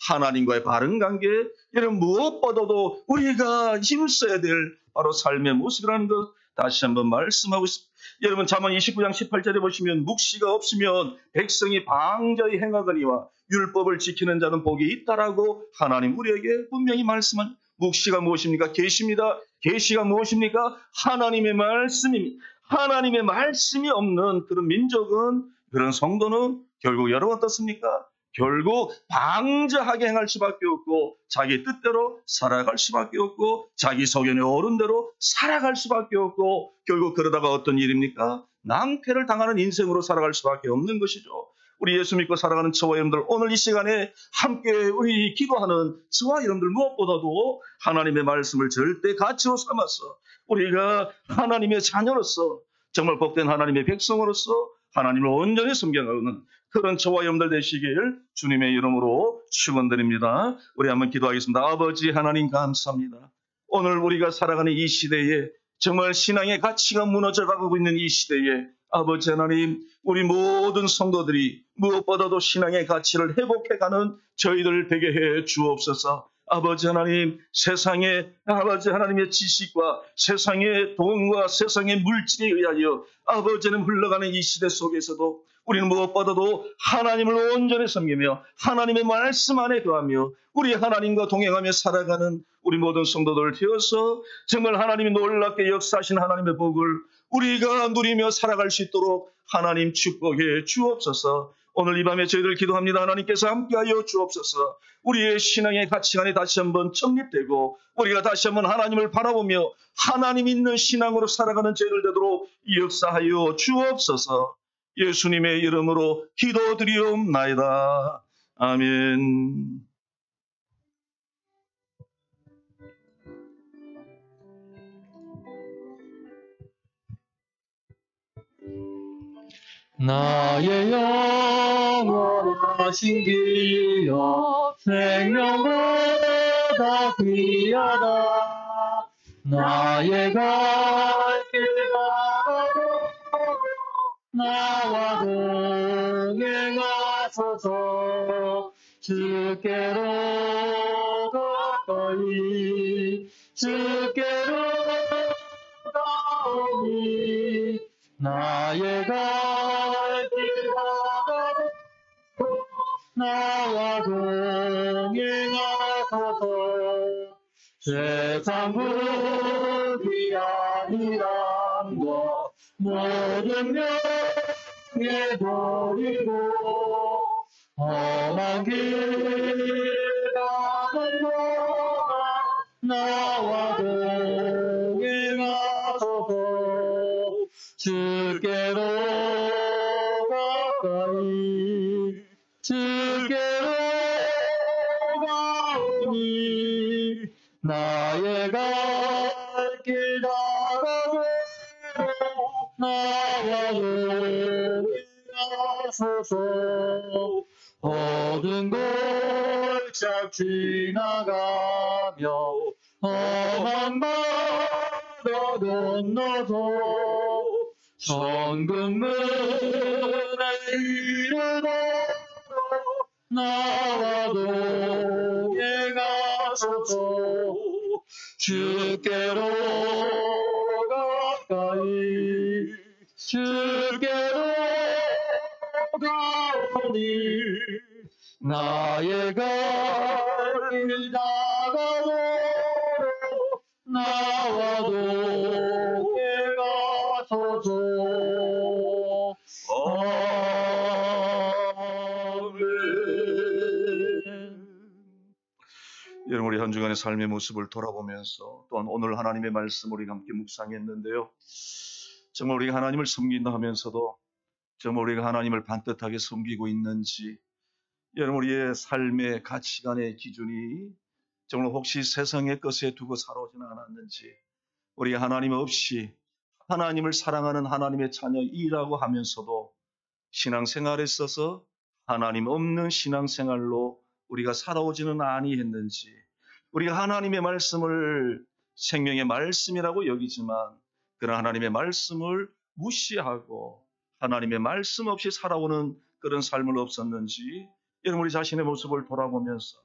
하나님과의 바른 관계, 여러분 무엇보다도 우리가 힘써야 될 바로 삶의 모습이라는 것 다시 한번 말씀하고 있습니다. 여러분 잠언 29장 18절에 보시면 묵시가 없으면 백성이 방자히 행하거니와 율법을 지키는 자는 복이 있다라고 하나님 우리에게 분명히 말씀한 묵시가 무엇입니까? 계시입니다. 계시가 무엇입니까? 하나님의 말씀입니다. 하나님의 말씀이 없는 그런 민족은 그런 성도는 결국 여러분 어떻습니까? 결국 방자하게 행할 수밖에 없고 자기 뜻대로 살아갈 수밖에 없고 자기 소견에 오른 대로 살아갈 수밖에 없고 결국 그러다가 어떤 일입니까? 낭패를 당하는 인생으로 살아갈 수밖에 없는 것이죠. 우리 예수 믿고 살아가는 저와 여러분들 오늘 이 시간에 함께 우리 기도하는 저와 여러분들 무엇보다도 하나님의 말씀을 절대 가치로 삼아서 우리가 하나님의 자녀로서 정말 복된 하나님의 백성으로서 하나님을 온전히 섬겨가는 그런 저와 여러분들 되시길 주님의 이름으로 축원드립니다. 우리 한번 기도하겠습니다. 아버지 하나님 감사합니다. 오늘 우리가 살아가는 이 시대에 정말 신앙의 가치가 무너져가고 있는 이 시대에 아버지 하나님 우리 모든 성도들이 무엇보다도 신앙의 가치를 회복해가는 저희들 되게 해 주옵소서. 아버지 하나님 세상에 아버지 하나님의 지식과 세상의 돈과 세상의 물질에 의하여 아버지는 흘러가는 이 시대 속에서도 우리는 무엇보다도 하나님을 온전히 섬기며 하나님의 말씀 안에 거하며 우리 하나님과 동행하며 살아가는 우리 모든 성도들 되어서 정말 하나님이 놀랍게 역사하신 하나님의 복을 우리가 누리며 살아갈 수 있도록 하나님 축복해 주옵소서. 오늘 이 밤에 저희들 기도합니다. 하나님께서 함께하여 주옵소서. 우리의 신앙의 가치관이 다시 한번 정립되고 우리가 다시 한번 하나님을 바라보며 하나님 있는 신앙으로 살아가는 저희들 되도록 역사하여 주옵소서. 예수님의 이름으로 기도드리옵나이다. 아멘. 나의 영원하신 기여 생명보다 귀하다. 나의 갈 길 가라도 나와 동행하소서. 주께로 가까이 주께로 가오니 나의 갈 길 가라도 나와 동행하소서. 세상 부귀 아니란 것 모든 명예 버리고 험한 길 가는 동안 나와 동행하소서. 주께로 가까이 주께로 가오니 나의 갈 길 가라도 나와 동행하소서. 모든 골짝 지나가며 험한 바다 건너서 천국문에 이르도록 나와 동행하소서. 주께로 가까이 주께로 가오니 나의 갈 길 다가도록 나와 동행하소서. 여러분, 우리 한 주간의 삶의 모습을 돌아보면서 또한 오늘 하나님의 말씀을 우리가 함께 묵상했는데요. 정말 우리가 하나님을 섬긴다 하면서도 정말 우리가 하나님을 반듯하게 섬기고 있는지, 여러분 우리의 삶의 가치관의 기준이 정말 혹시 세상의 것에 두고 살아오지는 않았는지, 우리가 하나님 없이 하나님을 사랑하는 하나님의 자녀이라고 하면서도 신앙생활에 있어서 하나님 없는 신앙생활로 우리가 살아오지는 아니했는지, 우리가 하나님의 말씀을 생명의 말씀이라고 여기지만 그런 하나님의 말씀을 무시하고 하나님의 말씀 없이 살아오는 그런 삶을 없었는지, 여러분 우리 자신의 모습을 돌아보면서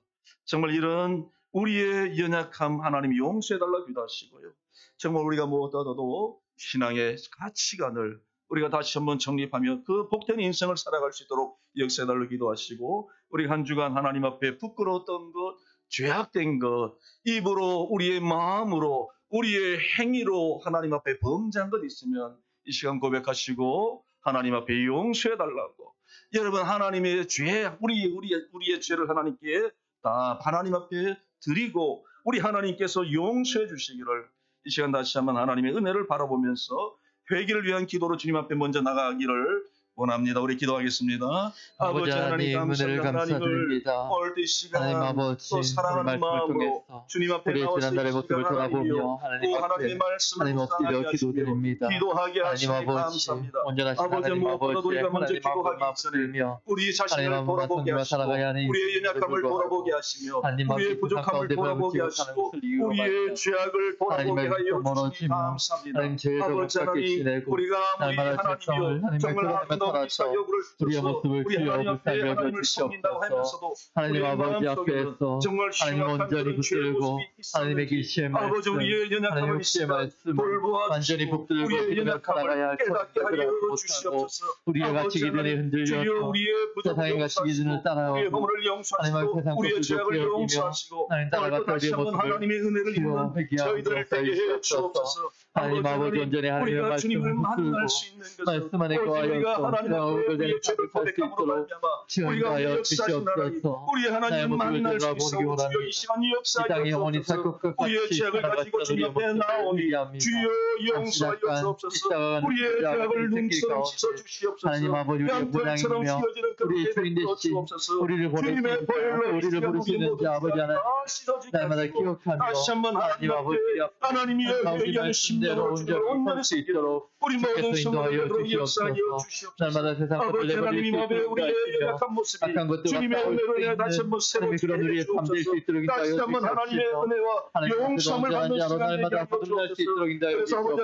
정말 이런 우리의 연약함 하나님이 용서해달라고 기도하시고요. 정말 우리가 무엇보다도 신앙의 가치관을 우리가 다시 한번 정립하며 그 복된 인생을 살아갈 수 있도록 역사해달라고 기도하시고, 우리 한 주간 하나님 앞에 부끄러웠던 것, 죄악된 것, 입으로 우리의 마음으로 우리의 행위로 하나님 앞에 범죄한 것 있으면 이 시간 고백하시고 하나님 앞에 용서해달라고. 여러분 하나님의 죄, 우리의 죄를 하나님께 다 하나님 앞에 드리고 우리 하나님께서 용서해 주시기를 이 시간 다시 한번 하나님의 은혜를 바라보면서 회개를 위한 기도로 주님 앞에 먼저 나가기를 원합니다. 우리 기도하겠습니다. 아버지 하나님 은혜를 감사드립니다. 오늘 이 시간 하나님 아버지 또 사랑하는 마음으로 주님 앞에 우리의 나와서 지난달의 모습을 돌아보며 하나님의 말씀을 하나님 엎드려 기도드립니다. 기도하게 하나님 하시니 아버지 감사합니다. 온전하신 아버지 하나님 무엇보다도 아버지 우리가 먼저 하나님 기도하기 마음을 전에 들으며 우리 자신을 하나님 돌아보게 마음을 하시고 살아가야 하는 우리의 연약함을 돌아보게 하시며 하나님 우리의 아버지 부족함을 가운데 돌아보게 부어지고 하시고 사는 이유로 우리의 말미암아 죄악을 돌아보게 하나님의 하여 머물어 주시니 주시며 감사합니다. 하나님 죄를 아버지 가깝게 하나님 지내고 우리가 아무리 날마다 하나님이여 하나님의 정말 그런 아름다운 살아서 우리의 모습을 주여 불살려 주시옵소서. 하나님 아버지 앞에서 하나님 온전히 붙들고 하나님의 계시의 말씀, 하나님의 묵시의 말씀을 완전히 붙들고 믿으며 살아가야 할 것을 못하고 우리의 가치 기준에 흔들려서 세상의 가치 기준을 따라오고 하나님의 세상 것을 좁혀지며 하나님 따라갔다 우리의 모습을 주여 회개하도록 주옵소서. 하나님 아버지 온전히 하나님의 말씀을 붙들고 말씀 안에 거하여서 세상을 된 삶을 살 수 있도록 지원하여 주시옵소서. 나의 모습을 돌아보기 원합니다. 이 땅에 영원히 살 것과 같이 살아갔던 우리의 모습을 회개합니다. 당신 약간 십자가가 하나님 아버지 우리의 본향이며 우리의 주인 되신 우리를 부르시는 자 아버지 하나님 날마다 기억하며 하나님 아버지 앞에 말씀대로 온전히 설 수 있도록 주께서 인도하여 주시옵소서. 날마다 세상 것을 내버릴 수 있도록 인도하시며 악한 것들과 싸울 수 있는 그런 우리의 삶 될 수 있도록 인도하여 주시옵소서. 하나님 앞에서 온전한 자로 날마다 거듭날 수 있도록 인도하여 주시옵소서.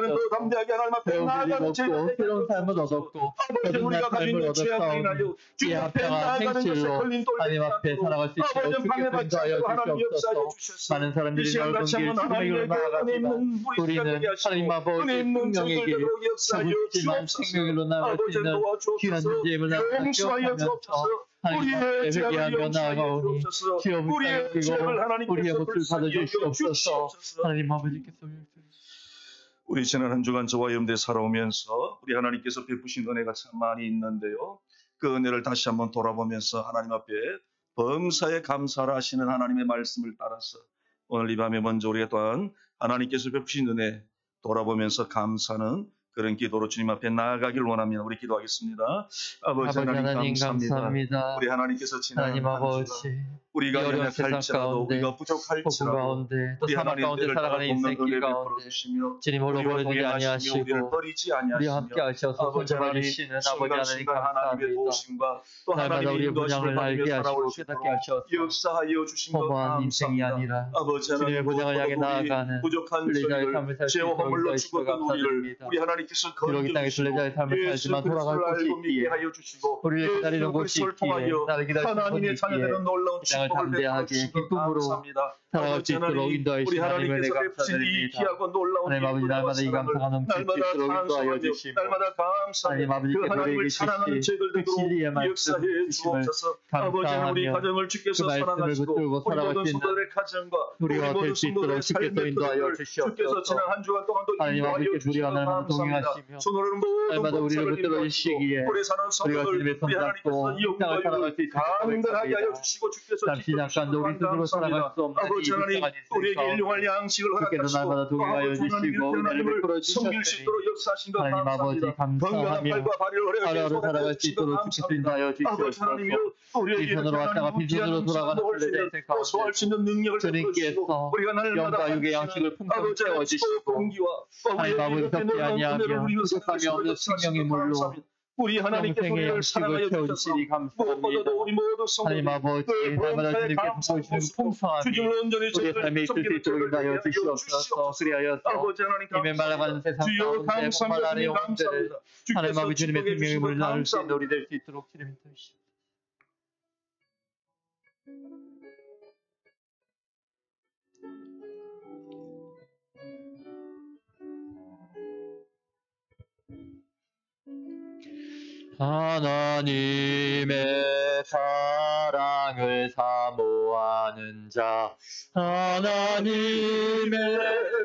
배움을 얻고 새로운 삶을 얻었고 거듭난 삶을 얻었사오니 이 합당한 행실로 하나님 앞에 살아갈 수 있도록 주께서 인도하여 주시옵소서. 많은 사람들이 넓은 길 생명으로 나아갑니다. 우리는 하나님 아버지 생명의 길 좁지만 생명으로 나아갈 수 있는 귀한 존재임을 나타나 기억하면서 하나님 앞에 회개하며 나아가오니 주여 불쌍히 우리의 모습을 받아주시옵소서. 하나님 아버지께서 우리 지난 한 주간 저와 염두에 살아오면서 우리 하나님께서 베푸신 은혜가 참 많이 있는데요. 그 은혜를 다시 한번 돌아보면서 하나님 앞에 범사에 감사를 하시는 하나님의 말씀을 따라서 오늘 이 밤에 먼저 우리가 또한 하나님께서 베푸신 은혜 돌아보면서 감사하는 그런 기도로 주님 앞에 나아가길 원합니다. 우리 기도하겠습니다. 아버지 하나님 감사합니다. 우리 하나님께서 지난 하나님 아버지 우리가 어려운 세상 연약할지라도 가운데 우리가 복음 부족할지라도 가운데 또 우리 사막 가운데 하나님들을 살아가는 인생 길 가운데 베풀어주시며 주님 홀로 우리와 버리지 동행하시며 아니하시고 우리를 버리지 아니하시며 우리와 함께 하셔서 손잡아 주시는 아버지 하나님 감사합니다. 도우심과 또 날마다 하나님의 우리의 인도하심을 분량을 알게 받으며 하시고 살아올 수 깨닫게 있도록 하셔서 역사하여 주신 것 허무한 인생이 감사합니다. 아니라 아버지 주님의 하나님 분량을 향해 나아가는 부족한 순례자의 삶을 살 수 죄와 있도록 허물로 인도하시고 죽었던 우리를 감사드립니다. 우리 하나님께서 비록 이 땅에 순례자의 삶을 살지만 돌아갈 곳이 있기에 하여 주시고 우리를 기다리는 곳이 있기에 나를 기다리는 곳이 하나님의 있기에 자녀들은 놀라운 이 땅을 축복을 담대하게 기쁨으로 살아갈 수 있도록 인도하시는 하나님을 내가 감사드립니다. 하나님 아버지 날마다 이 감사가 넘칠 수 있도록 인도하여 주시며 하나님 아버지께 노래 계시시 그 진리의 말씀 주심을 감사하며 그 말씀을 붙들고 살아갈 수 있는 우리가 될 수 있도록 주께서 인도하여 주시옵소서. 하나님 아버지께 우리와 날마다 동행하시며 날마다 우리를 붙들어 주시기에 우리가 주님의 손잡고 이 땅을 살아갈 수 있도록 고백합니다. 잠시 잠깐도 우리 스스로 살아갈 수 없는 이 불쌍한 인생 가운데 주께서 날마다 동행하여 주시고 은혜를 베풀어 주셨으니 하나님 아버지 감사하며 하루하루 살아갈 수 있도록 주께서 인도하여 주시옵소서. 빈손으로 왔다가 빈손으로 돌아가는 순례자 인생 가운데 주님께서 영과 육의 양식을 풍성히 채워주시고 하나님 아버지 섭지 아니하며 부족함이 없는 생명의 물로 우리 하나님께서 영생의 우리를 양식을 사랑하여 채워주시니 감사합니다. 하나님 아버지 날마다 주님께서 보여주시는 풍성함이 우리의 삶에 있을 수 있도록 인도하여 주시옵소서. 그리하여서 이에 말라가는 세상 가운데 목말 아래 영혼들을 하나님 아버지 주님의 생명의 물을 나눌 수 있는 우리 될 수 있도록 주님 인도하시옵소서. 하나님의 사랑을 사모하는 자, 하나님의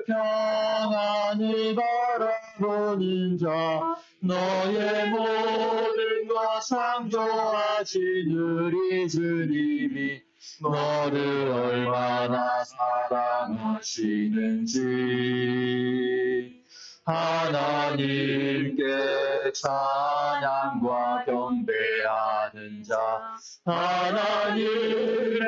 평안을 바라보는 자, 너의 모든 것 창조하신 우리 주님이 너를 얼마나 사랑하시는지 하나님께 찬양과 경배하는 자, 하나님의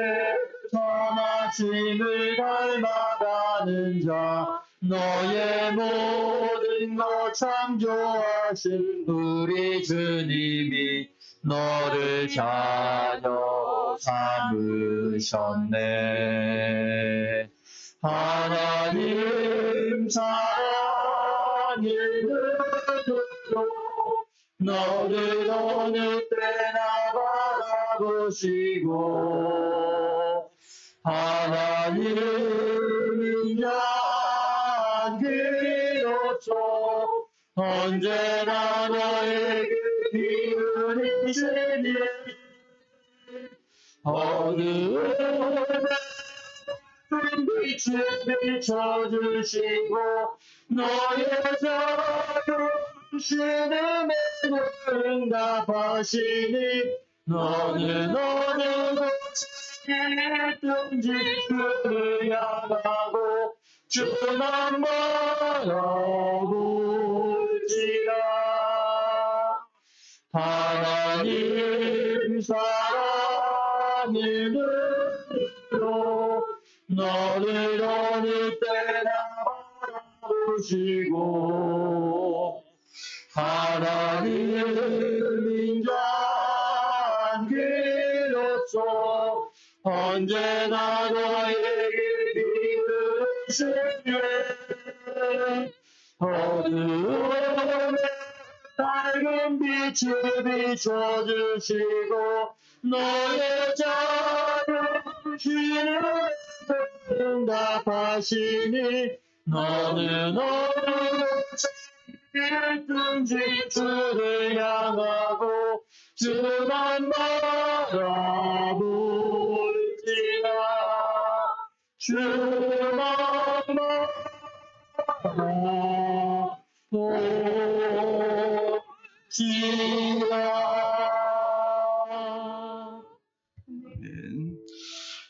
선하심을 닮아가는 자, 너의 모든 것 창조하신 우리 주님이 너를 자녀 삼으셨네. 하나님 사랑의 은혜로 너를 어느 때나 바라보시고 하나님은 양귀로서 언제나 너에게 기울이시니 어두움에 빛을 비춰주시고 너의 작은 신음에 응답하시니 너는 어느 곳에 있든지 주를 향하고 주만 바라볼지라. 하나님 사랑의 눈으로 너를 어느 때나 바라보시고 하나님은 양귀로서 언제나 너에게 비으시네 어두움에 밝은 빛을 비춰주시고 너의 작은 신음에 응답하시니 너는 어느 곳에 있든지 주를 향하고 주만 바라볼지라. 주만 바라볼지라. 아멘.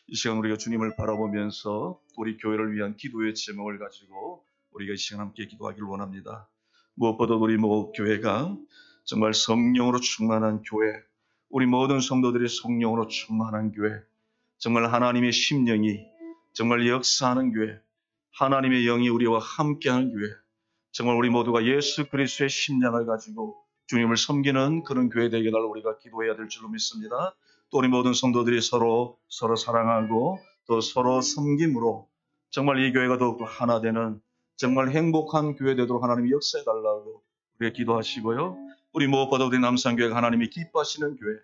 이 시간 우리가 주님을 바라보면서 우리 교회를 위한 기도의 제목을 가지고 우리가 이 시간 함께 기도하기를 원합니다. 무엇보다 우리 교회가 정말 성령으로 충만한 교회, 우리 모든 성도들이 성령으로 충만한 교회, 정말 하나님의 심령이 정말 역사하는 교회, 하나님의 영이 우리와 함께하는 교회, 정말 우리 모두가 예수 그리스도의 심장을 가지고 주님을 섬기는 그런 교회 되게 달라 우리가 기도해야 될 줄로 믿습니다. 또 우리 모든 성도들이 서로 사랑하고 또 서로 섬김으로 정말 이 교회가 더욱더 하나 되는 정말 행복한 교회 되도록 하나님이 역사해 달라고 우리가 기도하시고요. 우리 무엇보다 우리 남산교회가 하나님이 기뻐하시는 교회,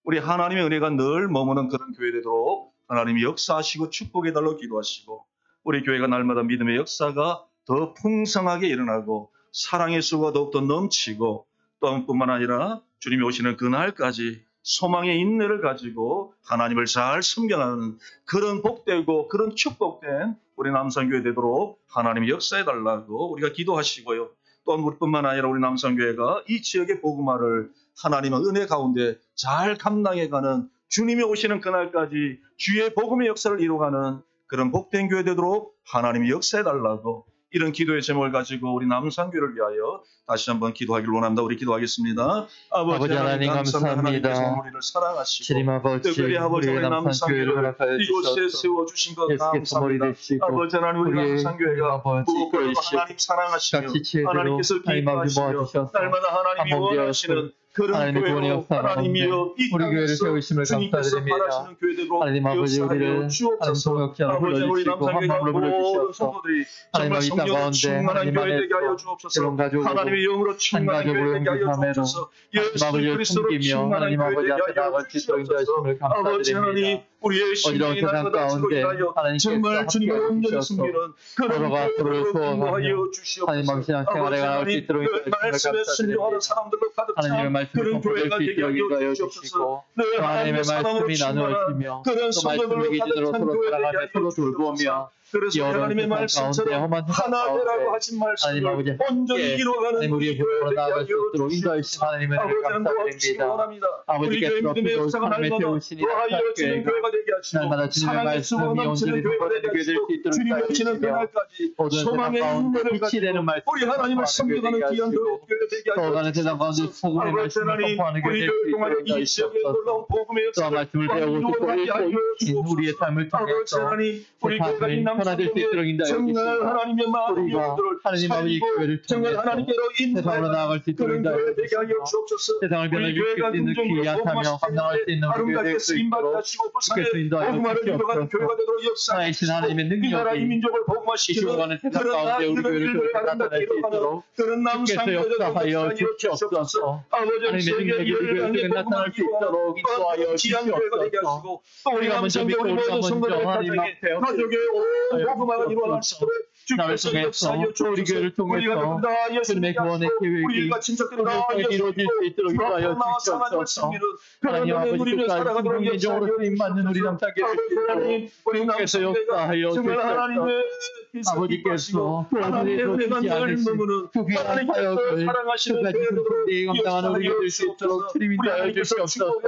우리 하나님의 은혜가 늘 머무는 그런 교회 되도록 하나님이 역사하시고 축복해 달라고 기도하시고 우리 교회가 날마다 믿음의 역사가 더 풍성하게 일어나고 사랑의 수가 더욱더 넘치고 또 뿐만 아니라 주님이 오시는 그날까지 소망의 인내를 가지고 하나님을 잘 섬겨나가는 그런 복되고 그런 축복된 우리 남산교회 되도록 하나님이 역사해 달라고 우리가 기도하시고요. 또한 우리뿐만 아니라 우리 남산교회가 이 지역의 복음화를 하나님의 은혜 가운데 잘 감당해가는 주님이 오시는 그날까지 주의 복음의 역사를 이루어가는 그런 복된 교회 되도록 하나님이 역사해 달라고 이런 기도의 제목을 가지고 우리 남산교회를 위하여 다시 한번 기도하기를 원합니다. 우리 기도하겠습니다. 아버지 하나님 감사합니다. 하나님께서 우리를 사랑하시고 주님 아버지 특별히 아버지 우리의 남산교회를 허락하여 이곳에 주셔서 세워주신 것 예수께서 머리 감사합니다. 되시고 아버지 하나님 우리 우리의 남산교회가 아버지 무엇보다도 이끌으시고 하나님 사랑하시며 같이 지혜대로 하나님께서 하나님 아버지 기뻐하시며 모아주셔서 날마다 하나님이 한몸되어서 원하시는 그런 하나님의 구원의 교회로 역사 가운데 하나님이여 이 우리 교회를 땅에서 세우심을 주님께서 감사드립니다. 바라시는 교회대로 하나님 아버지 우리를 역사하여 하나님 주옵소서. 동역자로 아버지 우리 불러주시고 한 남산교회가 마음으로 모든 불러주셔서 성도들이 하나님 정말 이 땅 성령으로 가운데 충만한 하나님 교회 되게 하여 안에서 주옵소서. 새로운 가족으로 하나님의 영으로 충만한 가족으로 교회 되게 하여 연결함으로 주옵소서. 하나님 예수 아버지를 그리스도로 숨기며 충만한 하나님 교회 아버지 되게 앞에 하여 나아갈 수 있도록 주옵소서. 인도하심을 아버지 하나님 감사드립니다. 우리의 어지러운 심령이 세상 날마다 가운데 주로 하나님께서 정말 주님의 함께하여 온전히 주셔서 숨기는 그런 서로가 서로를 교회로 소원하며 인도하여 주시옵소서. 하나님 신앙 생활에 나갈 수 있도록 그 인도하심을 말씀에 순종하는 감사드립니다. 사람들로 가득 하나님의 찬 말씀을 그런 선포될 교회가 수 되게 있도록 인도하여 하여 주시고 주옵소서. 또 하나님의 사랑으로 말씀이 충만한 나누어지며 그런 또 말씀을 성도들로 기준으로 가득 찬 서로 교회 되게 사랑하며 하여 서로 주옵소서. 돌보며 그래서 이 어려운 하나님의 세상 가운데 말씀처럼 험한 세상 하나 되라고 가운데 하신 하나님 아버지 말씀을 온전히 함께 이루어가는 하나님 우리의 교회 교회로 되게 나아갈 수 하여 있도록 인도하신 주시옵소서. 하나님의 은혜를 아버지 도와주시기 감사드립니다. 원합니다. 우리 아버지께서 교회 믿음의 앞으로 역사가 삶에 날마다 세우시니 더하여 주는 교회가 교회가 되게 하시고 날마다 주님의 사랑의 수고 말씀이 넘치는 온전히 교회가 되게 선포되게 될 하시고 수 있도록 주님이 오시는 인도하시며 그날까지 모든 세상 소망의 가운데 인내를 빛이 되는 가지고 말씀 우리 하나님을 섬겨가는 귀한 교회 되게 하여 서가는 세상 가운데 주옵소서. 복음의 아버지 말씀을 하나님 선포하는 교회 우리 될 수 교회 동안에 있도록 이 지역에 인도하시옵소서. 놀라운 복음의 또한 역사를 말씀을 배우고 듣고 이루어가게 하여 읽고 우리의 주옵소서. 삶을 아버지 통해서 하나님 우리 교회가 이 하나님 변화될 수 있도록 인도하여 정말 주시고 하나님의 많은 우리가 영혼들을 하나님 아버지 살리고 교회를 정말 통해서 하나님께로 세상으로 인도해 나아갈 수 있도록 그런 인도하여 교회 되게 하여 주시고 주옵소서. 세상을 우리 변화시킬 교회가 수 있는 긍정으로 귀한 사명 감당할 수 있는 우리 아름답게 교회가 쓰임받게 있도록 하시고 부산에 주께서 인도하여 복음화를 이루어가는 주시옵소서. 교회가 되도록 역사하시고 살아계신 하나님의 이 나라 이 능력이 민족을 이 복음화시키는 시간의 세상 그런 가운데 우리 교회를 일들을 통해서 아름답게 나타낼 수 이루어가는 있도록 그런 주께서 남상교회들 역사하여 주옵소서. 주시옵소서. 아버지 하나님의 세계 능력이 우리 교회 열방의 속에 나타날 수 있도록 인도하여 귀한 교회가 되게 주시옵소서. 하시고 또 우리 우리가 먼저 남상교회 믿고 우리 우리가 모든 성도들 먼저 하나님 가정에 앞에 가족의 온 복음화가 일어날 수 있도록 나를 주께서 통해서 역사하여 우리 교회를 주옵소서. 우리가 통해서 누구나 주님의 구원의 계획이 우리가 진짜들이 다 이루어질 수 있도록 인도하여 주시옵소서. 하나님 아버지 끝까지 긍정적으로 쓰임받는 우리 남자교회를 하나님 우리 주께서 역사하여 정말 주시옵소서. 하나님의 아버지께서 하나님의 주지 않으신 그 귀한 사역을 사랑하시는 끝까지 승리에 감당하는 우리가 될 수 있도록 주님 인도하여 주시옵소서.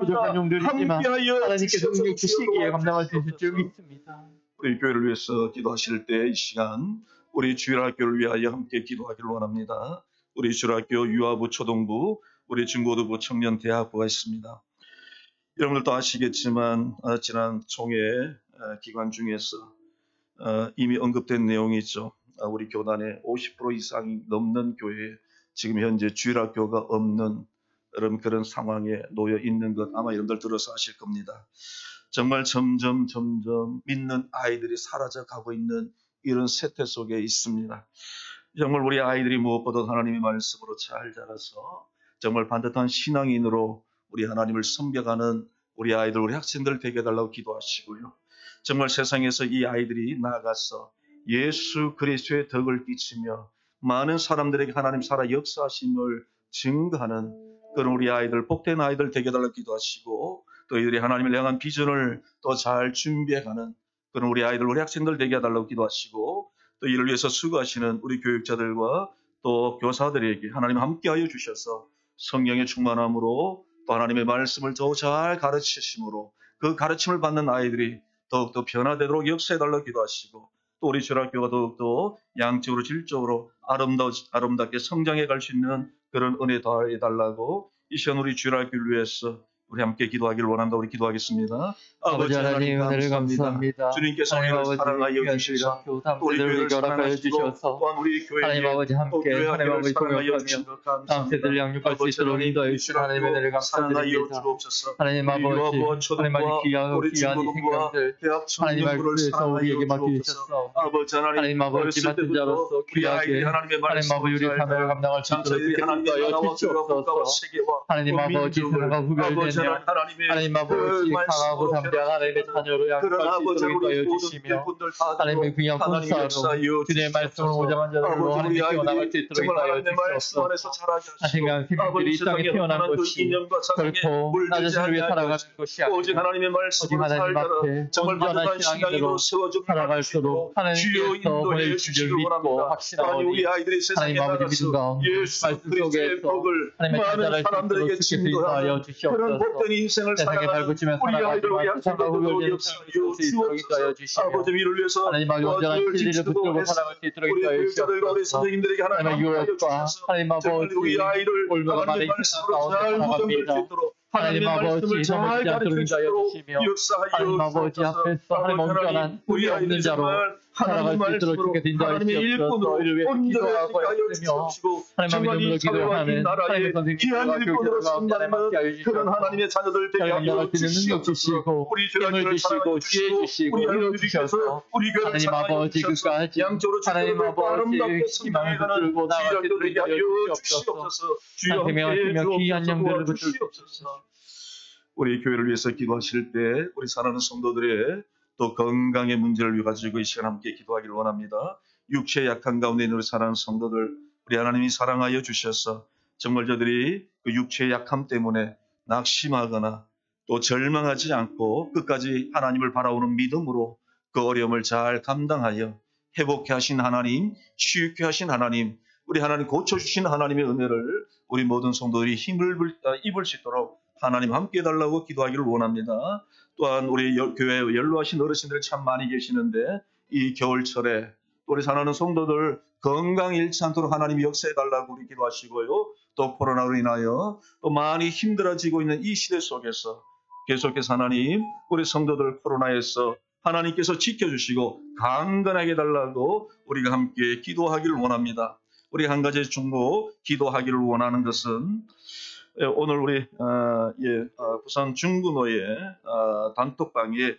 부족한 용들이지만 하나님께서 능력 주시기에 감당할 수 있을 줄 믿습니다. 우리 교회를 위해서 기도하실 때 이 시간 우리 주일학교를 위하여 함께 기도하기를 원합니다. 우리 주일학교 유아부, 초동부, 우리 중고등부, 청년대학부가 있습니다. 여러분들도 아시겠지만 지난 총회 기간 중에서 이미 언급된 내용이 있죠. 우리 교단의 50% 이상이 넘는 교회에 지금 현재 주일학교가 없는 그런 상황에 놓여 있는 것 아마 여러분들 들어서 아실 겁니다. 정말 점점 믿는 아이들이 사라져 가고 있는 이런 세태 속에 있습니다. 정말 우리 아이들이 무엇보다 하나님의 말씀으로 잘 자라서 정말 반듯한 신앙인으로 우리 하나님을 섬겨가는 우리 아이들, 우리 학생들 되게 해달라고 기도하시고요. 정말 세상에서 이 아이들이 나아가서 예수 그리스도의 덕을 끼치며 많은 사람들에게 하나님 살아 역사하심을 증거하는 그런 우리 아이들, 복된 아이들 되게 해달라고 기도하시고 또 이들이 하나님을 향한 비전을 더 잘 준비해가는 그런 우리 아이들, 우리 학생들 되게 해달라고 기도하시고 또 이를 위해서 수고하시는 우리 교육자들과 또 교사들에게 하나님 함께하여 주셔서 성령의 충만함으로 또 하나님의 말씀을 더 잘 가르치심으로 그 가르침을 받는 아이들이 더욱더 변화되도록 역사해달라고 기도하시고 또 우리 주일학교가 더욱더 양적으로 질적으로 아름답게 성장해 갈 수 있는 그런 은혜 더해달라고 이 시간 우리 주일학교를 위해서 우리 함께 기도하기를 원한다. 우리 기도하겠습니다. 아버지 하나님 은혜를 감사합니다. 주님께서 우리를 사랑하여 주셔서 또 우리 교회를 사랑하여 주셔서 또한 우리 교회에 하나님 아버지 함께 하나님 아버지 사랑하여 주신 것 다음 감사합니다. 세대를 양육할 수 있도록 인도하여 주신 하나님의 은혜를 사랑하여 감사드립니다. 주옵소서. 하나님 아버지 하나님 아버지 귀한 우리 귀한 이 친구들과 생명들 대학 하나님 청년부를 말씀에서 사랑하여 우리에게 주옵소서. 맡기셨어. 아버지 하나님 아버지 어렸을 맡은 때부터 자로서 우리 아이들이 귀하게 하나님의 하나님 아버지 말씀을 우리 잘 사명을 감당할 수 있도록 장차들이 하나님의 인도하여 나라와 국가와 주시옵소서. 세계와 하나님 또 아버지 민족을 세상과 구별되며 하나님 아버지 강하고 담대한 하나님의 자녀로 그런 양육할 수 아버지 있도록 우리 인도하여 모든 주시며 분들 다 하나님의 귀한 하나님 군사로 역사하여 주님의 말씀을 주시옵소서. 오자만 자들로 아버지 하나님께 우리 태어나갈 아이들이 수 있도록 정말 인도하여 하나님의 말씀 안에서 주시옵소서. 자라게 하나님 하시고 생명들이 이 땅에 태어난 것이 결코 나 자신을 위해 살아가는 것이 오직 아니라 하나님의 오직 말씀으로 하나님 살다가 앞에 정말 온전한 반듯한 신앙인으로 신앙인으로 세워주길 살아갈수록 주여 하나님께서 인도해 보내주실 주시기 믿고 원합니다. 확신하오니 우리 아이들이 세상에 하나님 아버지 믿음 나가서 가운데 예수 말씀 그리스도의 속에서 복을 하나님의 많은 자잘할 수 사람들에게 있도록 주께서 인도하여 증거하는 그런 주시옵소서. 복된 인생을 세상에 살아가는 발붙이며 우리 아이들 우리 살아가지만 세상과 학생들도 구별되는 역사하여 삶을 살수 있도록 인도하여 주옵소서. 주시며 아버지 이를 위해서 하나님 아버지 온전한 늘 진리를 지키고 붙들고 애쓰는 살아갈 수 있도록 우리 인도하여 교육자들과 우리 주시옵소서. 선생님들에게 하나님 하나님의 함께하여 유혹과 주셔서 하나님 정말 아버지 우리 아이들 올바른 하나님의 말에 말씀으로 가운데 잘 무정될 살아갑니다. 수 있도록 하나님 하나님의 아버지 말씀을 잘 넘어지지 않도록 가르칠 수 인도하여 있도록 주시며 역사하여 하나님 아버지 주옵소서. 앞에서 하나님 아버지 온전한 하나님, 우리 우리 없는 아이들이 자로 정말 살아갈 하나님 수 있도록 말씀으로 주께서 인도하여 하나님의 주옵소서. 일꾼으로 이를 위해 기도하고 온전하여 애쓰며 주시옵시고 하나님 정말 아버지 이 이름으로 사회와 이 기도하는 나라의 하나님의 귀한 선생님들과 일꾼으로 교육자들과 함께 섬기는 하여 주시옵소서. 그런 하나님의 자녀들 되게 하나님 하여 나갈 수 있는 능력 주시옵소서. 주시고 우리 힘을 주님을 주시고 사랑해 지혜 주시고 주시고 우리 이루 하나님께서 주셔서 우리 교회를 하나님 사랑해 아버지 주셔서 끝까지 양쪽으로 하나님 지켜들고 아버지 아름답게 희망을 성장해가는 붙들고 나갈 수 주일학교 있도록 되게 하여 인도하여 주시옵소서. 주여 하나님의 함께해 말씀이며 귀한 주옵소서. 양들을 붙들 주시옵소서. 우리 교회를 위해서 기도하실 때 우리 사랑하는 성도들의 또 건강의 문제를 가지고 이 시간 함께 기도하기를 원합니다. 육체의 약한 가운데 있는 우리 사랑하는 성도들 우리 하나님이 사랑하여 주셔서 정말 저들이 그 육체의 약함 때문에 낙심하거나 또 절망하지 않고 끝까지 하나님을 바라보는 믿음으로 그 어려움을 잘 감당하여 회복해 하신 하나님, 치유케 하신 하나님, 우리 하나님 고쳐주신 하나님의 은혜를 우리 모든 성도들이 힘을 입을 수 있도록 하나님 함께 해달라고 기도하기를 원합니다. 또한 우리 교회에 연로하신 어르신들이 참 많이 계시는데 이 겨울철에 우리 사랑하는 성도들 건강 잃지 않도록 하나님이 역사해달라고 우리 기도하시고요. 또 코로나로 인하여 또 많이 힘들어지고 있는 이 시대 속에서 계속해서 하나님 우리 성도들 코로나에서 하나님께서 지켜주시고 강건하게 해달라고 우리가 함께 기도하기를 원합니다. 우리가 한 가지 중보 기도하기를 원하는 것은 오늘 우리 부산 중구노회 단톡방에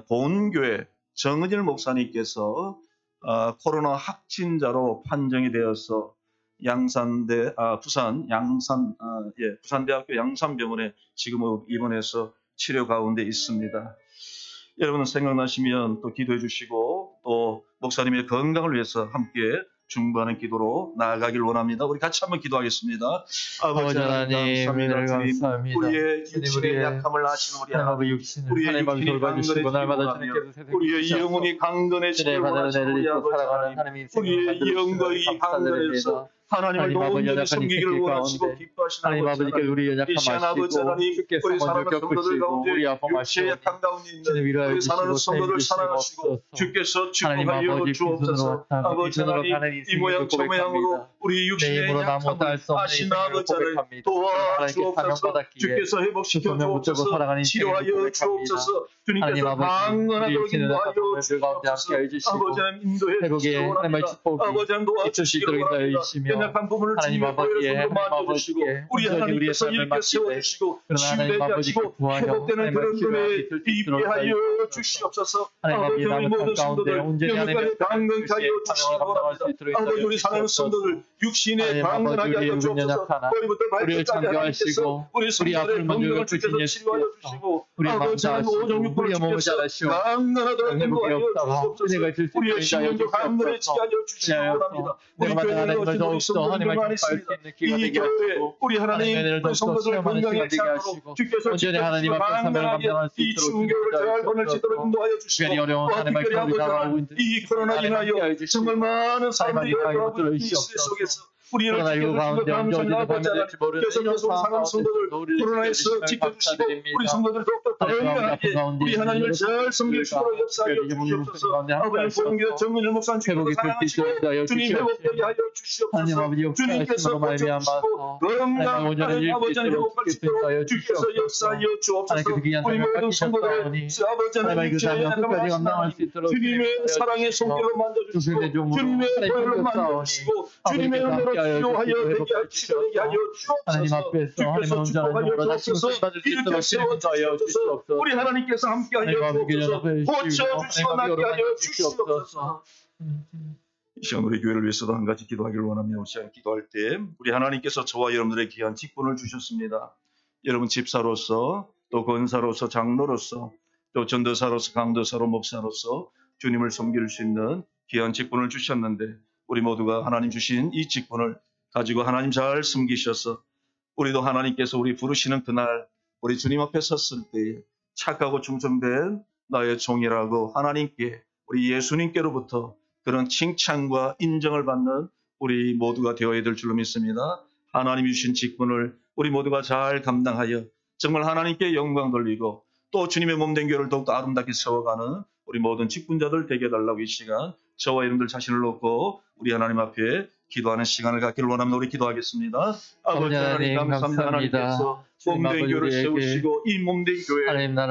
보은교회 정은일 목사님께서 코로나 확진자로 판정이 되어서 부산대학교 양산병원에 지금 입원해서 치료 가운데 있습니다. 여러분 생각나시면 또 기도해 주시고 또 목사님의 건강을 위해서 함께 중보하는 기도로 나아가길 원합니다. 우리 같이 한번 기도하겠습니다. 아버지 하나님, 감사합니다. 우리의 육신의 약함을 아시는 우리 하나님, 우리의 육신이 강건해지고 우리의 영혼이 강건해지길 원하시는 우리 아버지 하나님, 우리의 영광이 강건해서 하나님을 온전히 섬기기를 원하시고 기뻐하시는 아버지 하나님, 이 시간 아버지 하나님, 우리 사랑하는 성도들 가운데 육체의 약함 가운데 있는 우리 사랑하는 성도들 사랑하시고 주께서 축복하여 주옵소서. 아버지 하나님, 이 모양 저 모양으로 우리 육신의 약함을 아시는 아버지 하나님 도와주옵소서. 주께서 회복시켜 주옵소서. 치료하여 주옵소서. 주님께서 강건하도록 인도하여 주옵소서. 아버지 하나님 인도해 주시기 원합니다. 아버지 하나님 도와주시기 원합니다. 연약한 부분을 주님의 보혈로 만져주시고 우리 하나님께서 일으켜 세워주시고 신뢰케 하시고 회복되는 그런 은혜에 입게 하여 주시옵소서. 아버지 우리 모든 성도들 영혼까지 강건하게 하여 주시기 원합니다. 아버지 우리 사랑하는 성도들 육신에 강건하게 하여 주옵소서. 머리부터 발끝까지 하나님께서 우리 성도들의 건강을 주께서 치료하여 주시고 아버지 하나님 오종 육부를 주께서 강건하도록 인도하여 주시옵소서. 우리의 신령도 강건해지게 하여 주시기 원합니다. 우리 교회에 오신 우리 성도들 많이 있습니다. 이 교회 우리 하나님 우리 성도들 건강하게 하시고 주께서 강건하게 이 중교를 잘 보낼 수 있도록 인도하여 주시고 특별히 아버지 하나님 이 코로나 인하여 정말 많은 사람들이 이 시대 속에서 우리를 지켜주시고 감사합니다. 아버지 하나님 계속해서 사랑하는 성도들 코로나에서 지켜주시고 우리 성도들 더욱더 건강하게 우리 하나님을 잘 섬길 수 있도록 역사하여 주시옵소서. 아버지 보은교회 정은일 목사님 사랑하시고 주님 회복되게 하여 주시옵소서. 주님께서 고쳐주시고 건강한 아버지 하나님 회복할 수 있도록 주께서 역사하여 주옵소서. 우리 모든 성도들 아버지 하나님 육체의 약함을 아시는 주님의 사랑의 손길로 만져주시고 주님의 보혈로 만져주시고 주님의 은혜로 치료하여 되게 하여 주옵소서. 주께서 축복하여 주옵소서. 이렇게 세워주시옵소서. 우리 하나님께서 함께하여 주옵소서. 고쳐주시고 낫게 하여 주시옵소서. 이 시간 우리 교회를 위해서도 한 가지 기도하기를 원합니다. 우리 시간 기도할 때 우리 하나님께서 저와 여러분들의 귀한 직분을 주셨습니다. 여러분 집사로서 또 권사로서 장로로서 또 전도사로서 강도사로 목사로서 주님을 섬길 수 있는 귀한 직분을 주셨는데 우리 모두가 하나님 주신 이 직분을 가지고 하나님 잘 섬기셔서 우리도 하나님께서 우리 부르시는 그날 우리 주님 앞에 섰을 때에 착하고 충성된 나의 종이라고 하나님께 우리 예수님께로부터 그런 칭찬과 인정을 받는 우리 모두가 되어야 될 줄로 믿습니다. 하나님이 주신 직분을 우리 모두가 잘 감당하여 정말 하나님께 영광 돌리고 또 주님의 몸된 교회를 더욱더 아름답게 세워가는 우리 모든 직분자들 되게 해달라고 이 시간 저와 여러분들 자신을 놓고 우리 하나님 앞에 기도하는 시간을 갖기를 원합니다. 우리 기도하겠습니다. 아버지 하나님 감사합니다. 하나님께서 몸된 교회를 세우시고 이 몸된 교회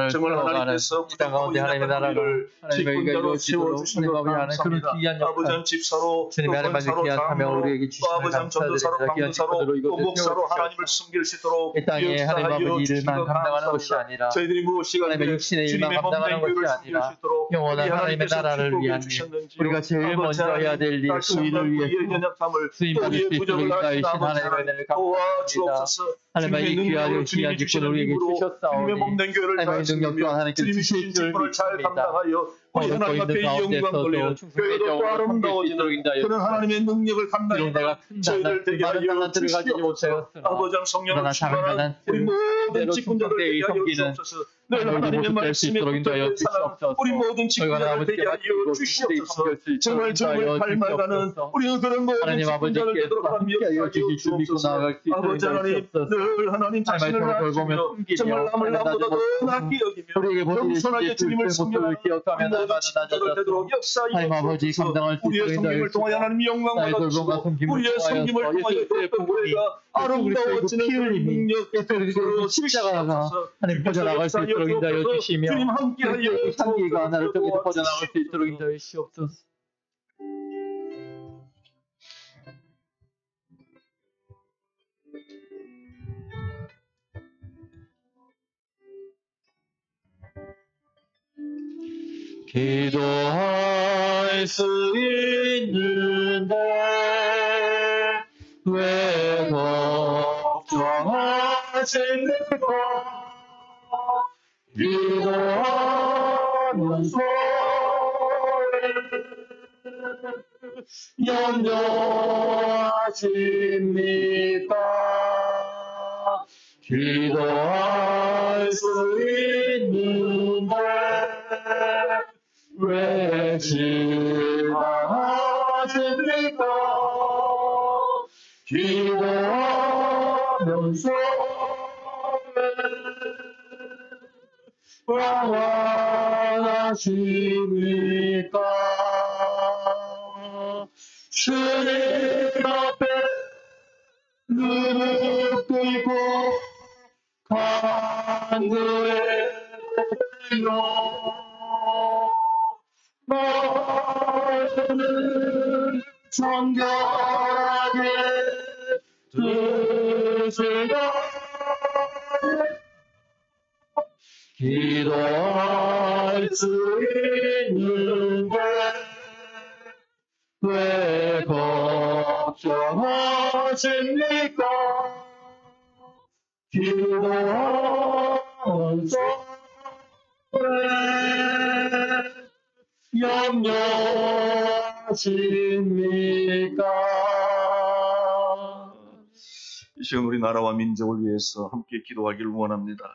정말 하나님께서 이 가운데 하나님의 나라를 직분자로 세워주신 것 감사합니다. 아버지 하나님 집사로 또 권사로 장로 또 아버지 하나님 전도사로 강도사로 또 목사로 하나님을 섬길 수 있도록 이 땅에 하나님 아버지 일만 감당하는 것이 아니라 저희들이 무엇이가 하나님의 육신의 일만 감당하는 것이 아니라 영원한 하나님의 나라를 위한 우리가 제일 먼저 해야 될 일, 의를 위해서 수임받을 수 있도록 인도하신 하나님의 은혜를 감사합니다. 하나님의 귀하여 귀한 직분을 우리에게 주셨사오니 하나님의 능력 또한 하나님께서 주실 줄 믿습니다. 우리 하나님 앞에 영광 돌리는 교회도 또 아름다워지도록 그런 하나님의 능력을 감당하여 저희들 되게 하여 주시옵소서. 아버지 성령을 충만한 우리 모든 직분자들 되게 하여 주옵소서. 늘 하나님의 말씀에 붙들려 사랑 우리 모든 직분자들 되게 하여 주시옵소서. 정말 정말 닮아가는 우리는 그런 모든 직분자들 되도록 하여 주시옵소서. 아버지 하나님 늘 하나님 자신을 낮추며 정말 남을 남보다 더 낫게 여기며 겸손하게 주님을 섬기며 직분자들 되도록 역사하여 주옵소서. 우리의 섬김을 통하여 하나님 영광 받아주시고 우리의 섬김을 통하여 교회가 아름다워지는 능력 그리스도로 십자가가 하나님 퍼져나갈 수 있도록 있도록 인도하여 주시며 주님 함께하여 그리스도의 향기가 나를 통해서 도와주시옵소서. 퍼져나갈 수 있도록 인도하여 주시옵소서. 기도할 수 있는데 왜 걱정하십니까? 기도하면서 염려하십니까? 기도할 수 있는데 왜 실망하십니까? 기도하면서 방황하십니까? 주님 앞에 무릎 꿇고 간구해 나는 정결하게 드시다 기도할 수 있는데 왜 걱정하십니까? 기도하면서 왜 염려하십니까? 이 시간 우리 나라와 민족을 위해서 함께 기도하기를 원합니다.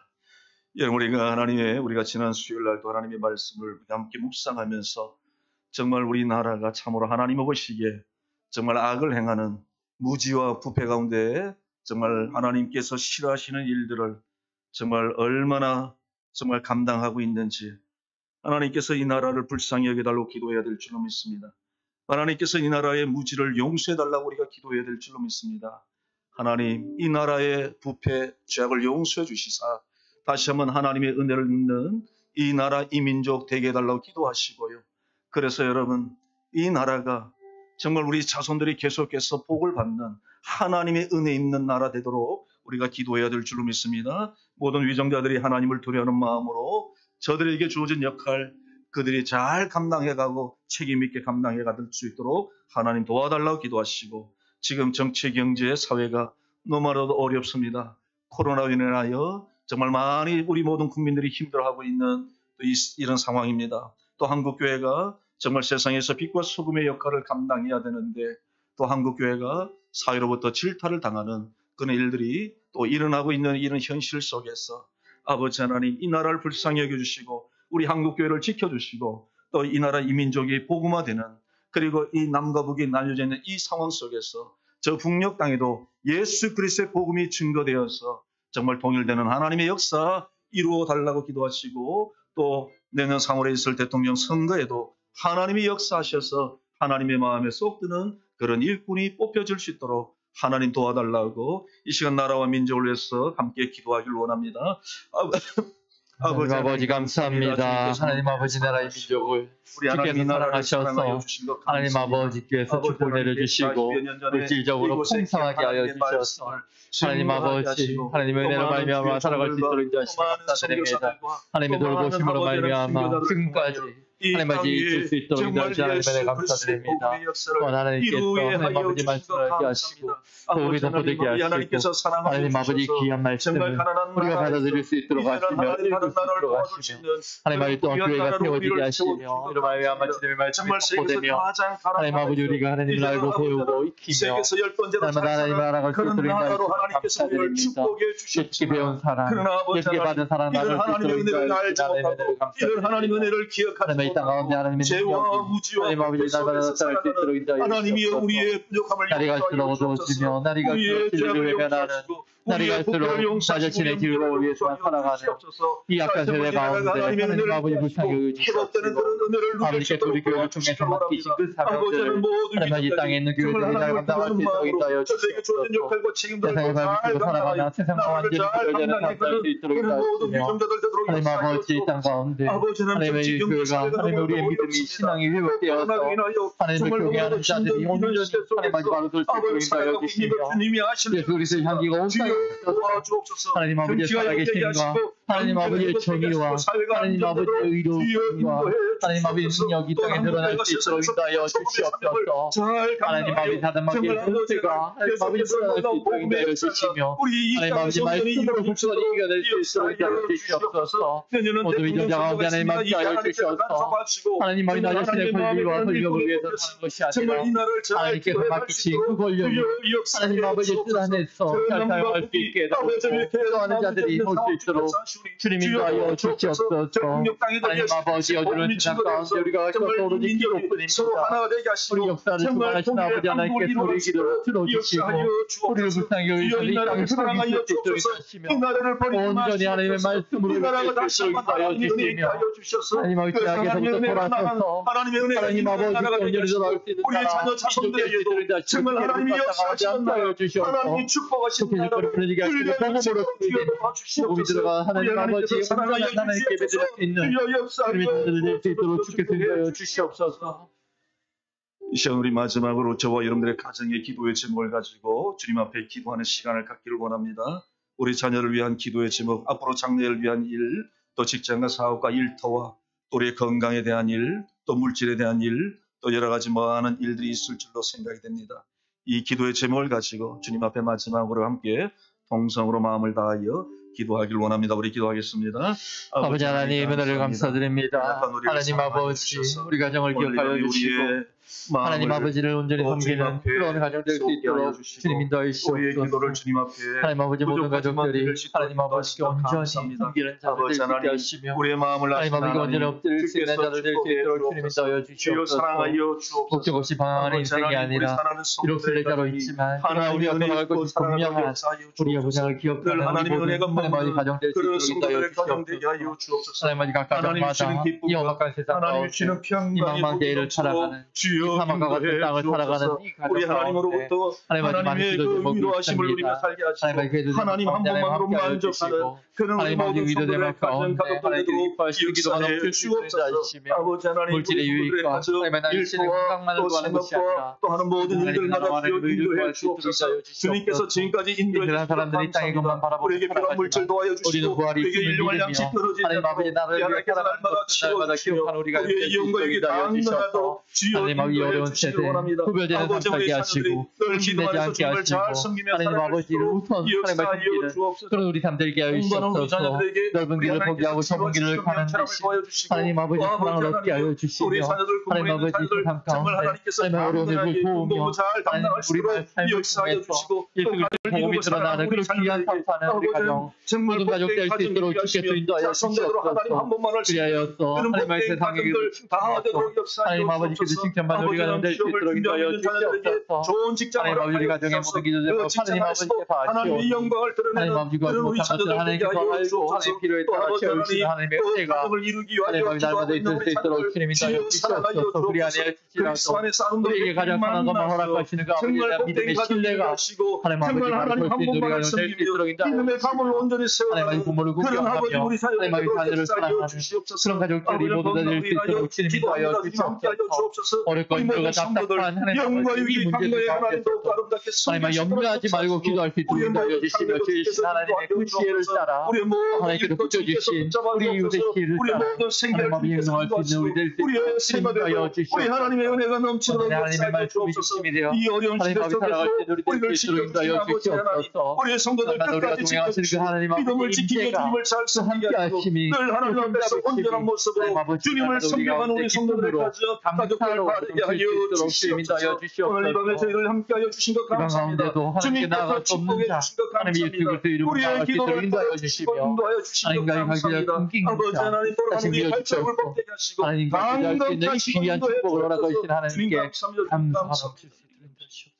여러분, 우리가 지난 수요일 날도 하나님의 말씀을 함께 묵상하면서 정말 우리나라가 참으로 하나님의 보시기에 정말 악을 행하는 무지와 부패 가운데 정말 하나님께서 싫어하시는 일들을 정말 얼마나 정말 감당하고 있는지 하나님께서 이 나라를 불쌍히 여겨달라고 기도해야 될 줄로 믿습니다. 하나님께서 이 나라의 무지를 용서해달라고 우리가 기도해야 될 줄로 믿습니다. 하나님, 이 나라의 부패, 죄악을 용서해 주시사 다시 한번 하나님의 은혜를 입는 이 나라, 이 민족 되게 해달라고 기도하시고요. 그래서 여러분, 이 나라가 정말 우리 자손들이 계속해서 복을 받는 하나님의 은혜 있는 나라 되도록 우리가 기도해야 될 줄로 믿습니다. 모든 위정자들이 하나님을 두려워하는 마음으로 저들에게 주어진 역할 그들이 잘 감당해가고 책임 있게 감당해갈 수 있도록 하나님 도와달라고 기도하시고, 지금 정치, 경제, 사회가 너무나도 어렵습니다. 코로나로 인하여 정말 많이 우리 모든 국민들이 힘들어하고 있는 이런 상황입니다. 또 한국교회가 정말 세상에서 빛과 소금의 역할을 감당해야 되는데 또 한국교회가 사회로부터 질타를 당하는 그런 일들이 또 일어나고 있는 이런 현실 속에서 아버지 하나님, 이 나라를 불쌍히 여겨주시고 우리 한국교회를 지켜주시고 또 이 나라 이민족이 복음화되는, 그리고 이 남과 북이 나뉘어져 있는 이 상황 속에서 저 북녘 땅에도 예수 그리스도의 복음이 증거되어서 정말 통일되는 하나님의 역사 이루어 달라고 기도하시고, 또 내년 3월에 있을 대통령 선거에도 하나님이 역사하셔서 하나님의 마음에 쏙 드는 그런 일꾼이 뽑혀질 수 있도록 하나님 도와달라고 이 시간 나라와 민족을 위해서 함께 기도하기를 원합니다. 하나님 아버지 감사합니다. 하나님 아버지 나라의 민족을 주께서 사랑하셔서 하나님 아버지께서 축복을 내려주시고 물질적으로 풍성하게 하여 주셔서 하나님 아버지 하나님의 은혜로 말미암아 살아갈 수 있도록 인도하시며 감사드립니다. 하나님의 돌보심으로 말미암아 지금까지 하나님 아버지 있을 수 있도록 인도하시며 하나님의 은혜 감사드립니다. 하나님께서 하나님 아버지 말씀을 하게 하시고 도움이 덮어들게 하시고 하나님 아버지 귀한 말씀을 우리가 받아들일 수 있도록 하시며 읽을 수 있도록 하시며 하나님 아버지 또한 교회가 세워지게 하시며 이로 말미암아 주님의 말씀이 확보되며 하나님 아버지 우리가 하나님을 알고 배우고 익히며 하나님을 알아갈 수 있도록 인도하시며 감사드립니다. 예측 배운 사랑, 예측 받은 사랑 나눌 수 있도록 인도하시며 하나님의 은혜를 감사드립니다. 하나님의 이 땅 가운데 하나님의 죄와 능력이 무지와 하나님 아버지 불 날마다 속에서 나타날 수 있도록 인도하여 하나님이여 주옵소서. 우리의 부족함을 날이 갈수록 용서하여 어두워지며 날이 갈수록 우리의 진리를 죄를 외면하는 용서하시고 날이 우리의 갈수록 부패를 용서하시고 자신의 즐거움을 위해서만 살아가는 이 약한 세대 가운데 하나님 아버지 불쌍히 회복되는 여겨주시옵소서. 그런 은혜를 아버지께서 우리 교회를 통해서 맡기신 그 사명들을 하나님 이 땅에 있는 교회들이 잘 감당할 수 있도록 인도하여 주시옵소서. 세상을 밟히고 살아가나 세상과 완전히 구별되는 삶 살 수 있도록 인도하여 주시며 하나님 아버지 이 땅 가운데 하나님의 이 교회가 하나님의 우리의 믿음이 신앙이 회복되어서 하나님을 경외하는 자들이 온전히 하나님 아버지 바로 설 수 있도록 인도하여 주시며 예수 그리스도의 향기가 온 땅에 있어서 하나님 아버지의 살아계심과 하나님 아버지의 정의와 하나님 아버지의 의로움과 하나님 아버지의 능력이 이 땅에 드러날 수 있도록 인도하여 주시옵소서. 하나님 아버지 다듬마기의 문제가 하나님 아버지 드러날 수 있도록 인도하여 주시며 하나님 아버지 말씀으로 국수를 이겨낼 수 있도록 인도하여 주시옵소서. 모두 이전자 가운데 하나님 함께하여 주시옵소서. 하나님 아버지 나 자신의 권리와 권력을 위해서 사는 것이 아니라 하나님께서 맡기신 그 권력을 하나님 아버지의 뜻 안에서 잘 사용할 수 있게 해달라고 기도하는 자들이 올 수 있도록 주님 인도하여 주시옵소서. 하나님 아버지 어두운 세상 가운데 우리가 곁에 오르니 기도뿐입니다. 우리 역사를 주관하신 아버지 하나님께서 우리 기도를 들어주시고 우리를 불쌍히 여기서 이 땅을 살아가실 수 있도록 하시며 온전히 하나님의 말씀으로 이끌 수 있도록 인도하여 주시며 하나님 아버지 죄악에서부터 돌아서서 하나님 아버지 온전히 돌아올 수 있는 나라 민족될 수 있도록 하시며 하나님이 역사하여 주시옵소서. 속해질 거를 부러지게 하시고 복음으로 쓰게 복음이 들어가 하나님 아버지 온전한 하나님께 예배드릴 수 있는 주님의 자들을 될 수 있도록 주께서 인도하여 주시옵소서. 이 시간 우리 마지막으로 저와 여러분들의 가정의 기도의 제목을 가지고 주님 앞에 기도하는 시간을 갖기를 원합니다. 우리 자녀를 위한 기도의 제목, 앞으로 장래를 위한 일, 또 직장과 사업과 일터와 우리의 건강에 대한 일, 또 물질에 대한 일, 또 여러 가지 많은 일들이 있을 줄로 생각이 됩니다. 이 기도의 제목을 가지고 주님 앞에 마지막으로 함께 동성으로 마음을 다하여 기도하길 원합니다. 우리 기도하겠습니다. 아버지 하나님 은혜를 감사드립니다. 하나님 아버지 우리 가정을 기억하여 주시고 하나님 아버지를 온전히 섬기는 그런 가정 될 수 있도록 주님 인도하여 주시옵소서. 주님 앞에 하나님 아버지 모든 가족들이 하나님 아버지께 온전히 섬기는 자들 될 수 있게 하시며 우리의 마음을 하나님 아버지가 온전히 엎드릴 수 있는 자들 될 수 있도록 주님 인도하여 주시옵소서. 목적 없이 방황하는 인생이 아니라 비록 순례자로 있지만 그러나 우리가 떠나갈 것이 분명한 우리의 보상을 기억하는 우리 모든 하나님 아버지 가정 될 수 있도록 인도하여 주시옵소서. 하나님 아버지 각 가정마다 이 험악한 세상 가운데 이 망망대해를 살아가는 이 사막과 같은 땅을 살아가는 이 가정 가운데 하나님 아버지 많은 기도 제목이 있습니다. 하나님 아버지 기도 제목 가운데 하나님 함께하여 주시고 하나님 아버지 기도 제목 가운데 하나님께서 기뻐하시는 기도가 넘칠 수 있도록 하시며 물질의 유익과 하나님 나신의 건강만을 구하는 것이 아니라 또하는 모든 일들마다 인도해 주옵소서. 주님께서 지금까지 인도해 주신 사람들이 땅의 것만 바라보고 우리에게 필요한 물질 도와여 주시고 우리는 부활이 우리에게 있음을 일용할 양식 믿으며 떨어지지 하나님 아버지 나를 위해 살아가는 것을 날마다 기억하는 우리가 우리의 영광에게 당연하도 주여 하나님 아버지 어려운 세대 구별되는 삶 살게 하시고 힘내지 않게 하시고 하나님 아버지를 우선 하나님을 섬기는 그런 우리 삶 되게 하여 주시옵소서. 넓은 길을 포기하고 좁은 길을 가는 대신 하나님 아버지 사랑을 얻게 하여 주시며 하나님 아버지 삶 가운데 하나님 어려운 일을 도우며 하나님 우리 삶을 통해서 예수 그리스도의 복음이 드러나는 그런 귀한 삶 사는 우리 가정 모든 가족 될 수 있도록 주께서 인도하여 주시옵소서. 그리하여서 하나님의 세상에 하나님 아버지께서 칭찬받는 우리 가정 될 수 있도록 인도하여 주시옵소서. 좋은 직장을 하나님 아버지 우리 가정의 모든 기도 제목 하나님 아버지께서 하나님의 아시오 영광을 하나님 아버지가 못한 것을 하나님께서 알고 하나님 필요에 따라 채우시는 하나님의 은혜가 하나님 아버지 날마다 있을 수 있도록 주님 인도하여 주시옵소서. 우리 안에 지시라도 우리에게 가장 선한 것만 허락하시는 그 아버지에 대한 믿음의 신뢰가 하나님 아버지 바로 볼수 있는 우리 가정 될 수 있도록 인도하여 주시옵소서. 하나님 아버지 부모를 공경하며 하나님 아버지 자녀를 사랑하는 그런 가족들이 모두 다 될 수 있도록 주님 인도하여 주시옵소서. 어렵고 힘들고 답답한 하나님 아버지 이 문제들 가운데서도 하나님 아버지 염려하지 말고 기도할 수 있도록 인도하여 주시며 주신 하나님의 그 지혜를 따라 하나님께서 붙여주신 우리 이웃의 지혜를 따라 하나님 아버지 행동할 수 있는 우리 될 수 있도록 인도하여 주시옵소서. 하나님의 은혜가 넘치도록 하나님의 말씀이 중심이 되어 이 어려운 하나님 시대 아버지 살아갈 속에서 때 우리 될 수 있도록 인도하여 주시옵소서. 우리의 성도들 우리가 끝까지 동행하시는 그 하나님 하나님 아버지 믿음을 지키며 임재가 주님을 잘 섬기게 함께 하시고 하심이 늘 하나님 앞에서 그 온전한 모습으로 아버지 주님을 우리 섬겨가는 가운데 우리 성도들을 기쁨으로 가져 가족들을 감사로 바르게 하여 넘칠 수 있도록 주시옵소서. 주님이여 오늘 이 밤에 주시옵소서. 저희를 함께하여 주신 것 이방 감사합니다. 가운데도 하나님께 주님께서 나아갈 수 없는 축복해 자 주신 것 하나님 예수 감사합니다. 그리스도 이름으로 우리의 나아갈 수 있도록 기도를 인도하여 들어주시고 주시며 인도하여 주신 것 하나님과의 관계를 감사합니다. 끊긴 아버지 자 하나님 돌아가는 다시 우리 발걸음을 주옵소서. 뻗게 하시고 하나님과 기도할 수 있는 이 강력하신 귀한 인도해 축복을 허락하신 주옵소서. 주님 하나님께 감사합니다. 주님 감사하고 감사합니다. 주시옵소서.